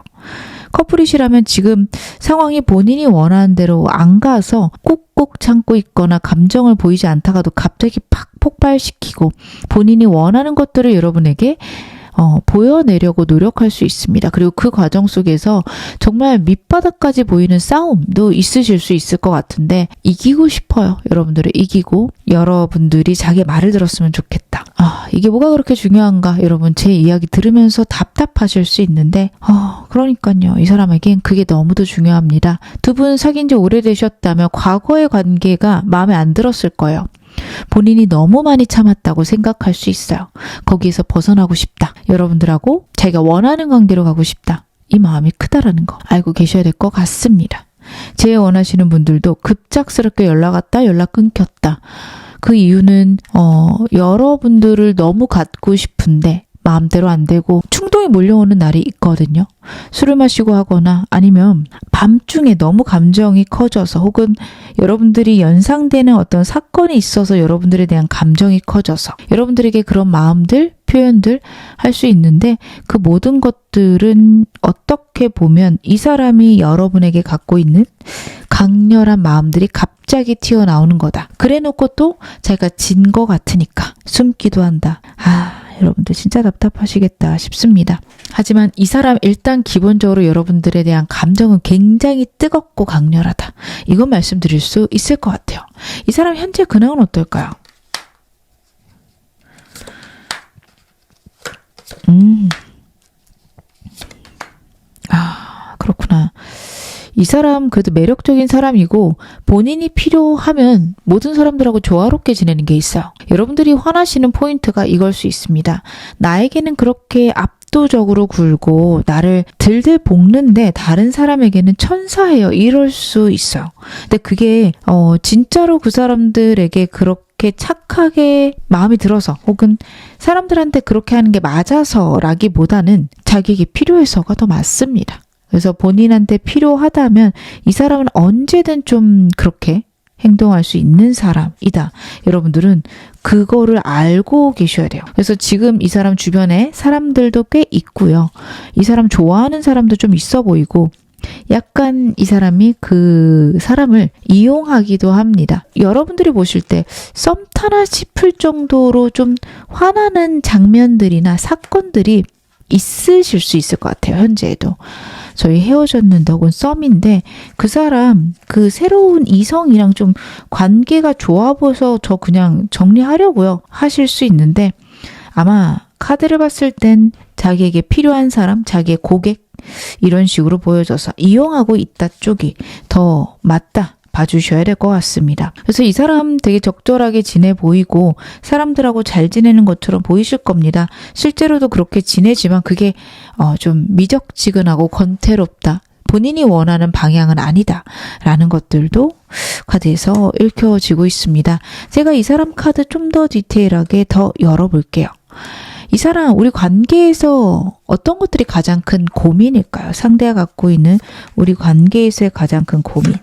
커플이시라면 지금 상황이 본인이 원하는 대로 안 가서 꾹꾹 참고 있거나 감정을 보이지 않다가도 갑자기 팍 폭발시키고 본인이 원하는 것들을 여러분에게 보여내려고 노력할 수 있습니다. 그리고 그 과정 속에서 정말 밑바닥까지 보이는 싸움도 있으실 수 있을 것 같은데 이기고 싶어요. 여러분들을 이기고 여러분들이 자기 말을 들었으면 좋겠다. 이게 뭐가 그렇게 중요한가? 여러분 제 이야기 들으면서 답답하실 수 있는데 그러니까요. 이 사람에겐 그게 너무도 중요합니다. 두 분 사귄 지 오래되셨다면 과거의 관계가 마음에 안 들었을 거예요. 본인이 너무 많이 참았다고 생각할 수 있어요. 거기에서 벗어나고 싶다. 여러분들하고 자기가 원하는 관계로 가고 싶다. 이 마음이 크다라는 거 알고 계셔야 될 것 같습니다. 제 원하시는 분들도 급작스럽게 연락 왔다, 연락 끊겼다. 그 이유는 여러분들을 너무 갖고 싶은데 마음대로 안 되고 충동이 몰려오는 날이 있거든요. 술을 마시고 하거나 아니면 밤중에 너무 감정이 커져서, 혹은 여러분들이 연상되는 어떤 사건이 있어서 여러분들에 대한 감정이 커져서 여러분들에게 그런 마음들, 표현들 할 수 있는데 그 모든 것들은 어떻게 보면 이 사람이 여러분에게 갖고 있는 강렬한 마음들이 갑자기 튀어나오는 거다. 그래놓고 또 자기가 진 거 같으니까 숨기도 한다. 여러분들 진짜 답답하시겠다 싶습니다. 하지만 이 사람 일단 기본적으로 여러분들에 대한 감정은 굉장히 뜨겁고 강렬하다. 이건 말씀드릴 수 있을 것 같아요. 이 사람 현재 근황은 어떨까요? 그렇구나. 이 사람 그래도 매력적인 사람이고 본인이 필요하면 모든 사람들하고 조화롭게 지내는 게 있어요. 여러분들이 화나시는 포인트가 이걸 수 있습니다. 나에게는 그렇게 압도적으로 굴고 나를 들들 볶는데 다른 사람에게는 천사예요. 이럴 수 있어요. 근데 그게 진짜로 그 사람들에게 그렇게 착하게 마음이 들어서, 혹은 사람들한테 그렇게 하는 게 맞아서라기보다는 자기에게 필요해서가 더 맞습니다. 그래서 본인한테 필요하다면 이 사람은 언제든 좀 그렇게 행동할 수 있는 사람이다. 여러분들은 그거를 알고 계셔야 돼요. 그래서 지금 이 사람 주변에 사람들도 꽤 있고요. 이 사람 좋아하는 사람도 좀 있어 보이고 약간 이 사람이 그 사람을 이용하기도 합니다. 여러분들이 보실 때 썸 타나 싶을 정도로 좀 화나는 장면들이나 사건들이 있으실 수 있을 것 같아요. 현재에도. 저희 헤어졌는데 혹은 썸인데 그 사람 그 새로운 이성이랑 좀 관계가 좋아 보여서 저 그냥 정리하려고요 하실 수 있는데, 아마 카드를 봤을 땐 자기에게 필요한 사람, 자기의 고객 이런 식으로 보여져서 이용하고 있다 쪽이 더 맞다 봐주셔야 될 것 같습니다. 그래서 이 사람 되게 적절하게 지내 보이고 사람들하고 잘 지내는 것처럼 보이실 겁니다. 실제로도 그렇게 지내지만 그게 좀 미적지근하고 권태롭다. 본인이 원하는 방향은 아니다. 라는 것들도 카드에서 읽혀지고 있습니다. 제가 이 사람 카드 좀 더 디테일하게 더 열어볼게요. 이 사람 우리 관계에서 어떤 것들이 가장 큰 고민일까요? 상대가 갖고 있는 우리 관계에서의 가장 큰 고민.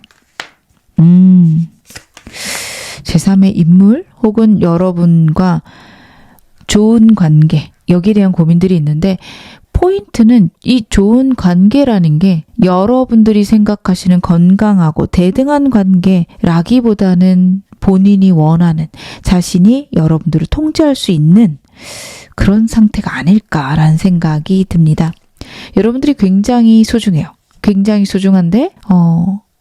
제3의 인물 혹은 여러분과 좋은 관계, 여기에 대한 고민들이 있는데, 포인트는 이 좋은 관계라는 게 여러분들이 생각하시는 건강하고 대등한 관계라기보다는 본인이 원하는, 자신이 여러분들을 통제할 수 있는 그런 상태가 아닐까라는 생각이 듭니다. 여러분들이 굉장히 소중해요. 굉장히 소중한데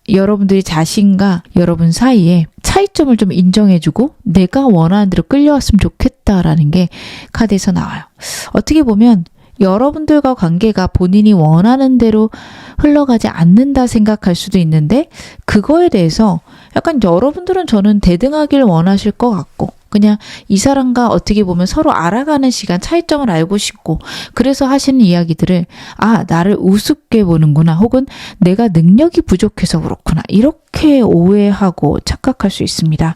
여러분들이 자신과 여러분 사이에 차이점을 좀 인정해주고 내가 원하는 대로 끌려왔으면 좋겠다라는 게 카드에서 나와요. 어떻게 보면 여러분들과 관계가 본인이 원하는 대로 흘러가지 않는다 생각할 수도 있는데 그거에 대해서 약간 여러분들은 저는 대등하길 원하실 것 같고 그냥 이 사람과 어떻게 보면 서로 알아가는 시간, 차이점을 알고 싶고 그래서 하시는 이야기들을 나를 우습게 보는구나 혹은 내가 능력이 부족해서 그렇구나 이렇게 오해하고 착각할 수 있습니다.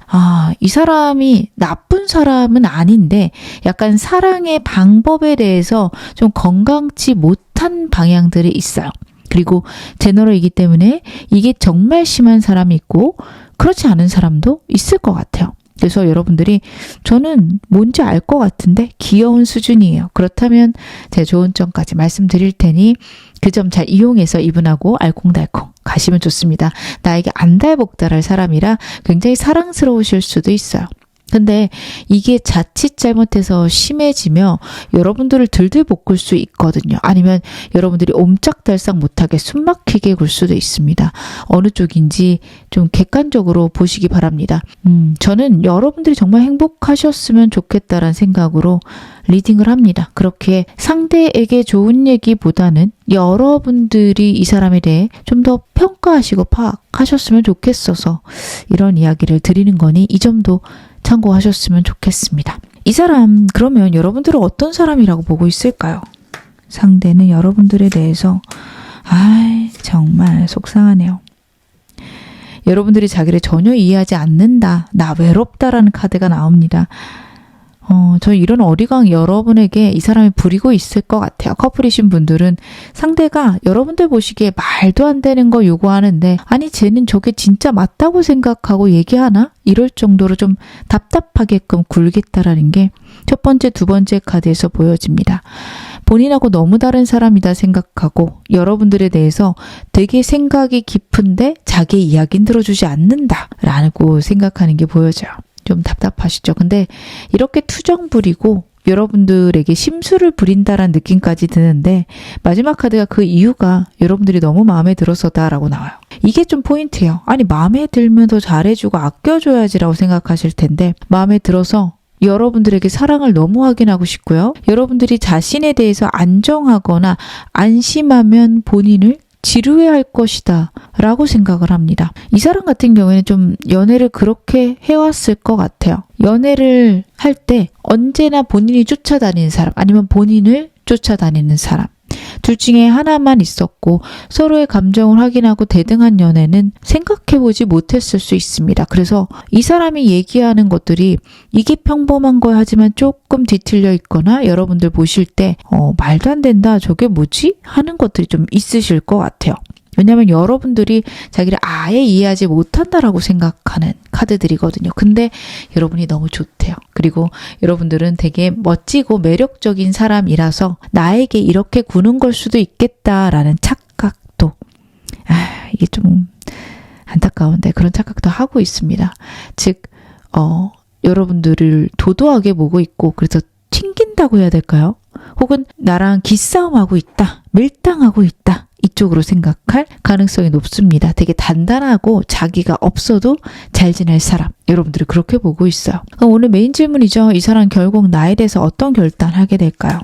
이 사람이 나쁜 사람은 아닌데 약간 사랑의 방법에 대해서 좀 건강치 못한 방향들이 있어요. 그리고 제너럴이기 때문에 이게 정말 심한 사람이 있고 그렇지 않은 사람도 있을 것 같아요. 그래서 여러분들이 저는 뭔지 알 것 같은데 귀여운 수준이에요. 그렇다면 제 좋은 점까지 말씀드릴 테니 그 점 잘 이용해서 이분하고 알콩달콩 가시면 좋습니다. 나에게 안달복달할 사람이라 굉장히 사랑스러우실 수도 있어요. 근데 이게 자칫 잘못해서 심해지며 여러분들을 들들 볶을 수 있거든요. 아니면 여러분들이 옴짝달싹 못하게 숨막히게 굴 수도 있습니다. 어느 쪽인지 좀 객관적으로 보시기 바랍니다. 저는 여러분들이 정말 행복하셨으면 좋겠다라는 생각으로 리딩을 합니다. 그렇게 상대에게 좋은 얘기보다는 여러분들이 이 사람에 대해 좀 더 평가하시고 파악하셨으면 좋겠어서 이런 이야기를 드리는 거니 이 점도 참고하셨으면 좋겠습니다. 이 사람 그러면 여러분들은 어떤 사람이라고 보고 있을까요? 상대는 여러분들에 대해서 정말 속상하네요. 여러분들이 자기를 전혀 이해하지 않는다. 나 외롭다라는 카드가 나옵니다. 저 이런 어리광 여러분에게 이 사람이 부리고 있을 것 같아요. 커플이신 분들은 상대가 여러분들 보시기에 말도 안 되는 거 요구하는데 아니 쟤는 저게 진짜 맞다고 생각하고 얘기하나? 이럴 정도로 좀 답답하게끔 굴겠다라는 게 첫 번째, 두 번째 카드에서 보여집니다. 본인하고 너무 다른 사람이다 생각하고 여러분들에 대해서 되게 생각이 깊은데 자기 이야기는 들어주지 않는다라고 생각하는 게 보여져요. 좀 답답하시죠? 근데 이렇게 투정 부리고 여러분들에게 심술을 부린다라는 느낌까지 드는데 마지막 카드가 그 이유가 여러분들이 너무 마음에 들어서다라고 나와요. 이게 좀 포인트예요. 아니 마음에 들면 더 잘해주고 아껴줘야지라고 생각하실 텐데 마음에 들어서 여러분들에게 사랑을 너무 확인하고 싶고요. 여러분들이 자신에 대해서 안정하거나 안심하면 본인을 지루해할 것이다 라고 생각을 합니다. 이 사람 같은 경우에는 좀 연애를 그렇게 해왔을 것 같아요. 연애를 할 때 언제나 본인이 쫓아다니는 사람 아니면 본인을 쫓아다니는 사람 둘 중에 하나만 있었고 서로의 감정을 확인하고 대등한 연애는 생각해보지 못했을 수 있습니다. 그래서 이 사람이 얘기하는 것들이 이게 평범한 거야 하지만 조금 뒤틀려 있거나 여러분들 보실 때 말도 안 된다 저게 뭐지? 하는 것들이 좀 있으실 것 같아요. 왜냐하면 여러분들이 자기를 아예 이해하지 못한다라고 생각하는 카드들이거든요. 근데 여러분이 너무 좋대요. 그리고 여러분들은 되게 멋지고 매력적인 사람이라서 나에게 이렇게 구는 걸 수도 있겠다라는 착각도 이게 좀 안타까운데 그런 착각도 하고 있습니다. 즉 여러분들을 도도하게 보고 있고 그래서 튕긴다고 해야 될까요? 혹은 나랑 기싸움하고 있다, 밀당하고 있다 이쪽으로 생각할 가능성이 높습니다. 되게 단단하고 자기가 없어도 잘 지낼 사람 여러분들이 그렇게 보고 있어요. 그럼 오늘 메인 질문이죠. 이 사람 결국 나에 대해서 어떤 결단하게 될까요?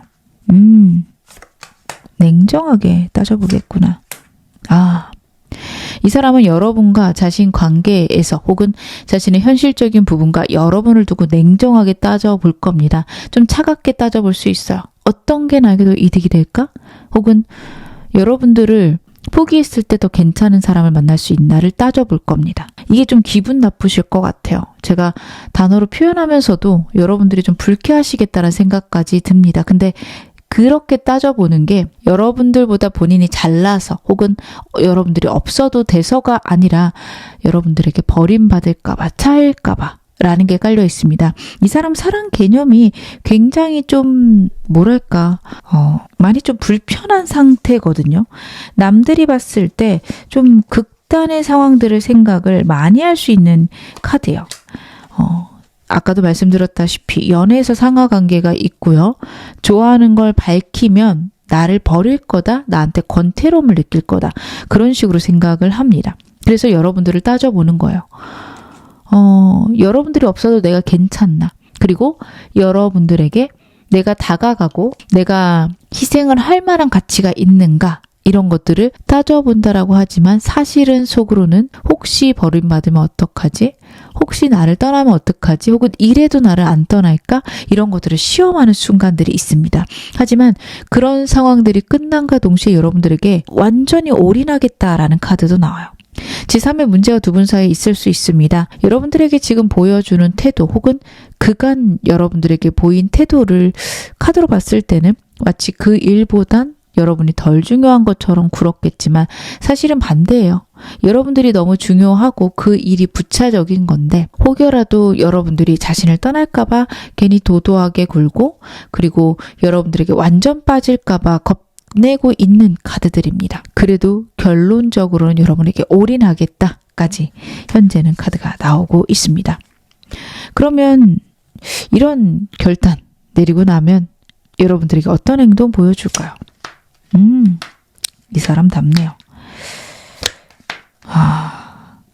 냉정하게 따져보겠구나. 이 사람은 여러분과 자신 관계에서 혹은 자신의 현실적인 부분과 여러분을 두고 냉정하게 따져볼 겁니다. 좀 차갑게 따져볼 수 있어요. 어떤 게 나에게도 이득이 될까? 혹은 여러분들을 포기했을 때 더 괜찮은 사람을 만날 수 있나를 따져볼 겁니다. 이게 좀 기분 나쁘실 것 같아요. 제가 단어로 표현하면서도 여러분들이 좀 불쾌하시겠다는 생각까지 듭니다. 근데 그렇게 따져보는 게 여러분들보다 본인이 잘나서 혹은 여러분들이 없어도 돼서가 아니라 여러분들에게 버림받을까봐 차일까봐 라는 게 깔려 있습니다. 이 사람 사랑 개념이 굉장히 좀 뭐랄까 많이 좀 불편한 상태거든요. 남들이 봤을 때 좀 극단의 상황들을 생각을 많이 할 수 있는 카드예요. 아까도 말씀드렸다시피 연애에서 상하관계가 있고요. 좋아하는 걸 밝히면 나를 버릴 거다, 나한테 권태로움을 느낄 거다, 그런 식으로 생각을 합니다. 그래서 여러분들을 따져보는 거예요. 여러분들이 없어도 내가 괜찮나? 그리고 여러분들에게 내가 다가가고 내가 희생을 할 만한 가치가 있는가? 이런 것들을 따져본다라고 하지만 사실은 속으로는 혹시 버림받으면 어떡하지? 혹시 나를 떠나면 어떡하지? 혹은 이래도 나를 안 떠날까? 이런 것들을 시험하는 순간들이 있습니다. 하지만 그런 상황들이 끝난과 동시에 여러분들에게 완전히 올인하겠다라는 카드도 나와요. 제3의 문제가 두 분 사이에 있을 수 있습니다. 여러분들에게 지금 보여주는 태도 혹은 그간 여러분들에게 보인 태도를 카드로 봤을 때는 마치 그 일보단 여러분이 덜 중요한 것처럼 굴었겠지만 사실은 반대예요. 여러분들이 너무 중요하고 그 일이 부차적인 건데 혹여라도 여러분들이 자신을 떠날까봐 괜히 도도하게 굴고 그리고 여러분들에게 완전 빠질까봐 겁내고 있는 카드들입니다. 그래도 결론적으로는 여러분에게 올인하겠다까지 현재는 카드가 나오고 있습니다. 그러면 이런 결단 내리고 나면 여러분들에게 어떤 행동 보여줄까요? 이 사람 답네요.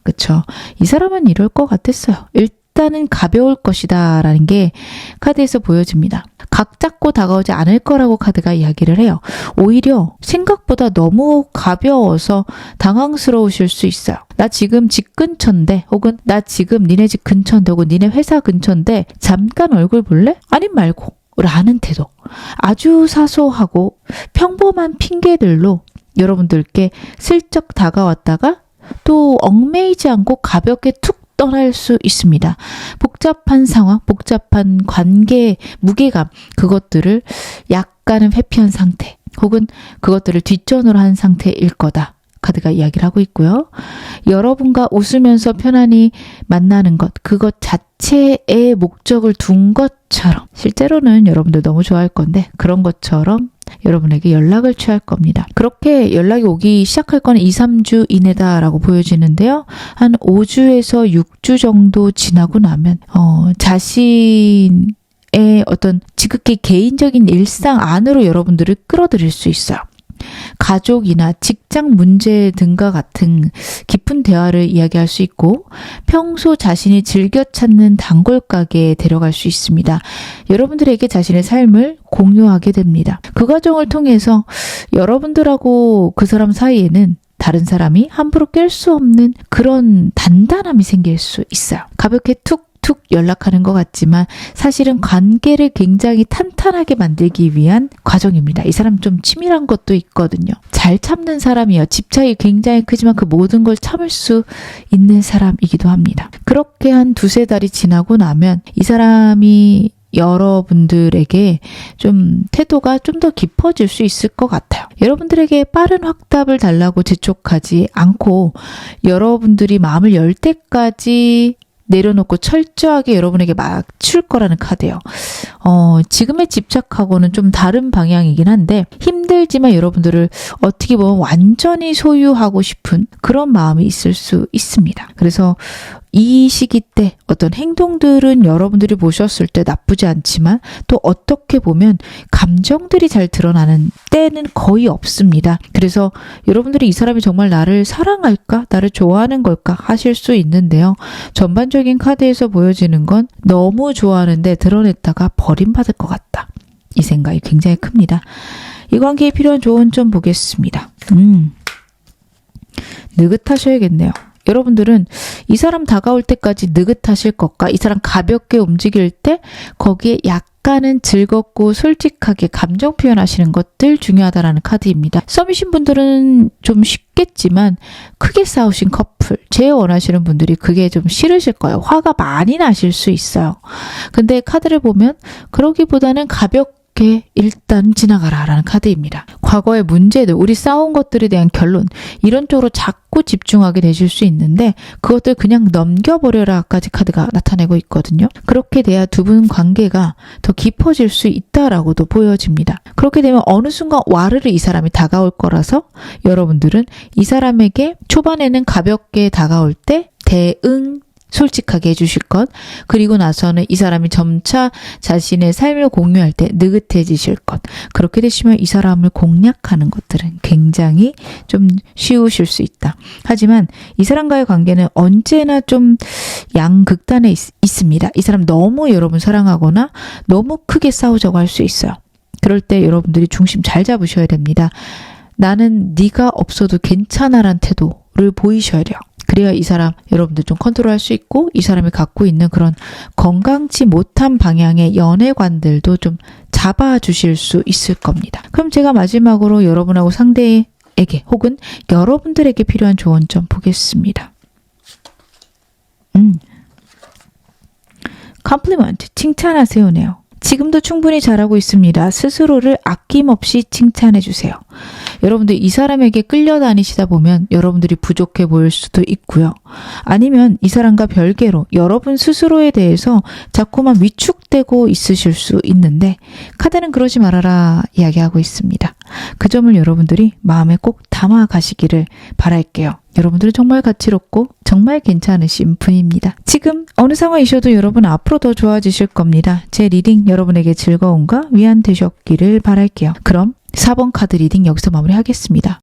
그쵸. 이 사람은 이럴 것 같았어요. 일단은 가벼울 것이다 라는 게 카드에서 보여집니다. 각 잡고 다가오지 않을 거라고 카드가 이야기를 해요. 오히려 생각보다 너무 가벼워서 당황스러우실 수 있어요. 나 지금 집 근처인데 혹은 나 지금 니네 집 근처인데 혹은 니네 회사 근처인데 잠깐 얼굴 볼래? 아님 말고 라는 태도. 아주 사소하고 평범한 핑계들로 여러분들께 슬쩍 다가왔다가 또 얽매이지 않고 가볍게 툭 떠날 수 있습니다. 복잡한 상황, 복잡한 관계, 무게감, 그것들을 약간은 회피한 상태 혹은 그것들을 뒷전으로 한 상태일 거다. 카드가 이야기를 하고 있고요. 여러분과 웃으면서 편안히 만나는 것, 그것 자체의 목적을 둔 것처럼 실제로는 여러분들 너무 좋아할 건데 그런 것처럼 여러분에게 연락을 취할 겁니다. 그렇게 연락이 오기 시작할 건 2, 3주 이내다라고 보여지는데요. 한 5주에서 6주 정도 지나고 나면 자신의 어떤 지극히 개인적인 일상 안으로 여러분들을 끌어들일 수 있어요. 가족이나 직장 문제 등과 같은 깊은 대화를 이야기할 수 있고 평소 자신이 즐겨 찾는 단골 가게에 데려갈 수 있습니다. 여러분들에게 자신의 삶을 공유하게 됩니다. 그 과정을 통해서 여러분들하고 그 사람 사이에는 다른 사람이 함부로 깰 수 없는 그런 단단함이 생길 수 있어요. 가볍게 툭 연락하는 것 같지만 사실은 관계를 굉장히 탄탄하게 만들기 위한 과정입니다. 이 사람 좀 치밀한 것도 있거든요. 잘 참는 사람이에요. 집 차이 굉장히 크지만 그 모든 걸 참을 수 있는 사람이기도 합니다. 그렇게 한 2-3달이 지나고 나면 이 사람이 여러분들에게 좀 태도가 좀 더 깊어질 수 있을 것 같아요. 여러분들에게 빠른 확답을 달라고 재촉하지 않고 여러분들이 마음을 열 때까지 내려놓고 철저하게 여러분에게 맞출 거라는 카드예요. 지금의 집착하고는 좀 다른 방향이긴 한데 힘들지만 여러분들을 어떻게 보면 완전히 소유하고 싶은 그런 마음이 있을 수 있습니다. 그래서 이 시기 때 어떤 행동들은 여러분들이 보셨을 때 나쁘지 않지만 또 어떻게 보면 감정들이 잘 드러나는 때는 거의 없습니다. 그래서 여러분들이 이 사람이 정말 나를 사랑할까? 나를 좋아하는 걸까? 하실 수 있는데요. 전반적인 카드에서 보여지는 건 너무 좋아하는데 드러냈다가 버림받을 것 같다. 이 생각이 굉장히 큽니다. 이 관계에 필요한 조언 좀 보겠습니다. 느긋하셔야겠네요. 여러분들은 이 사람 다가올 때까지 느긋하실 것과 이 사람 가볍게 움직일 때 거기에 약간은 즐겁고 솔직하게 감정 표현하시는 것들 중요하다라는 카드입니다. 썸이신 분들은 좀 쉽겠지만 크게 싸우신 커플, 제일 원하시는 분들이 그게 좀 싫으실 거예요. 화가 많이 나실 수 있어요. 근데 카드를 보면 그러기보다는 가볍게 일단 지나가라 라는 카드입니다. 과거의 문제들, 우리 싸운 것들에 대한 결론 이런 쪽으로 자꾸 집중하게 되실 수 있는데 그것들 그냥 넘겨버려라까지 카드가 나타내고 있거든요. 그렇게 돼야 두 분 관계가 더 깊어질 수 있다라고도 보여집니다. 그렇게 되면 어느 순간 와르르 이 사람이 다가올 거라서 여러분들은 이 사람에게 초반에는 가볍게 다가올 때 대응 솔직하게 해주실 것, 그리고 나서는 이 사람이 점차 자신의 삶을 공유할 때 느긋해지실 것. 그렇게 되시면 이 사람을 공략하는 것들은 굉장히 좀 쉬우실 수 있다. 하지만 이 사람과의 관계는 언제나 좀 양극단에 있습니다. 이 사람 너무 여러분 사랑하거나 너무 크게 싸우자고 할 수 있어요. 그럴 때 여러분들이 중심 잘 잡으셔야 됩니다. 나는 네가 없어도 괜찮아란 태도를 보이셔야 돼요. 그래야 이 사람 여러분들 좀 컨트롤할 수 있고 이 사람이 갖고 있는 그런 건강치 못한 방향의 연애관들도 좀 잡아주실 수 있을 겁니다. 그럼 제가 마지막으로 여러분하고 상대에게 혹은 여러분들에게 필요한 조언 좀 보겠습니다. 컴플리먼트, 칭찬하세요네요. 지금도 충분히 잘하고 있습니다. 스스로를 아낌없이 칭찬해 주세요. 여러분들 이 사람에게 끌려다니시다 보면 여러분들이 부족해 보일 수도 있고요. 아니면 이 사람과 별개로 여러분 스스로에 대해서 자꾸만 위축되고 있으실 수 있는데 카드는 그러지 말아라 이야기하고 있습니다. 그 점을 여러분들이 마음에 꼭 담아 가시기를 바랄게요. 여러분들은 정말 가치롭고 정말 괜찮으신 분입니다. 지금 어느 상황이셔도 여러분 앞으로 더 좋아지실 겁니다. 제 리딩 여러분에게 즐거움과 위안 되셨기를 바랄게요. 그럼 4번 카드 리딩 여기서 마무리하겠습니다.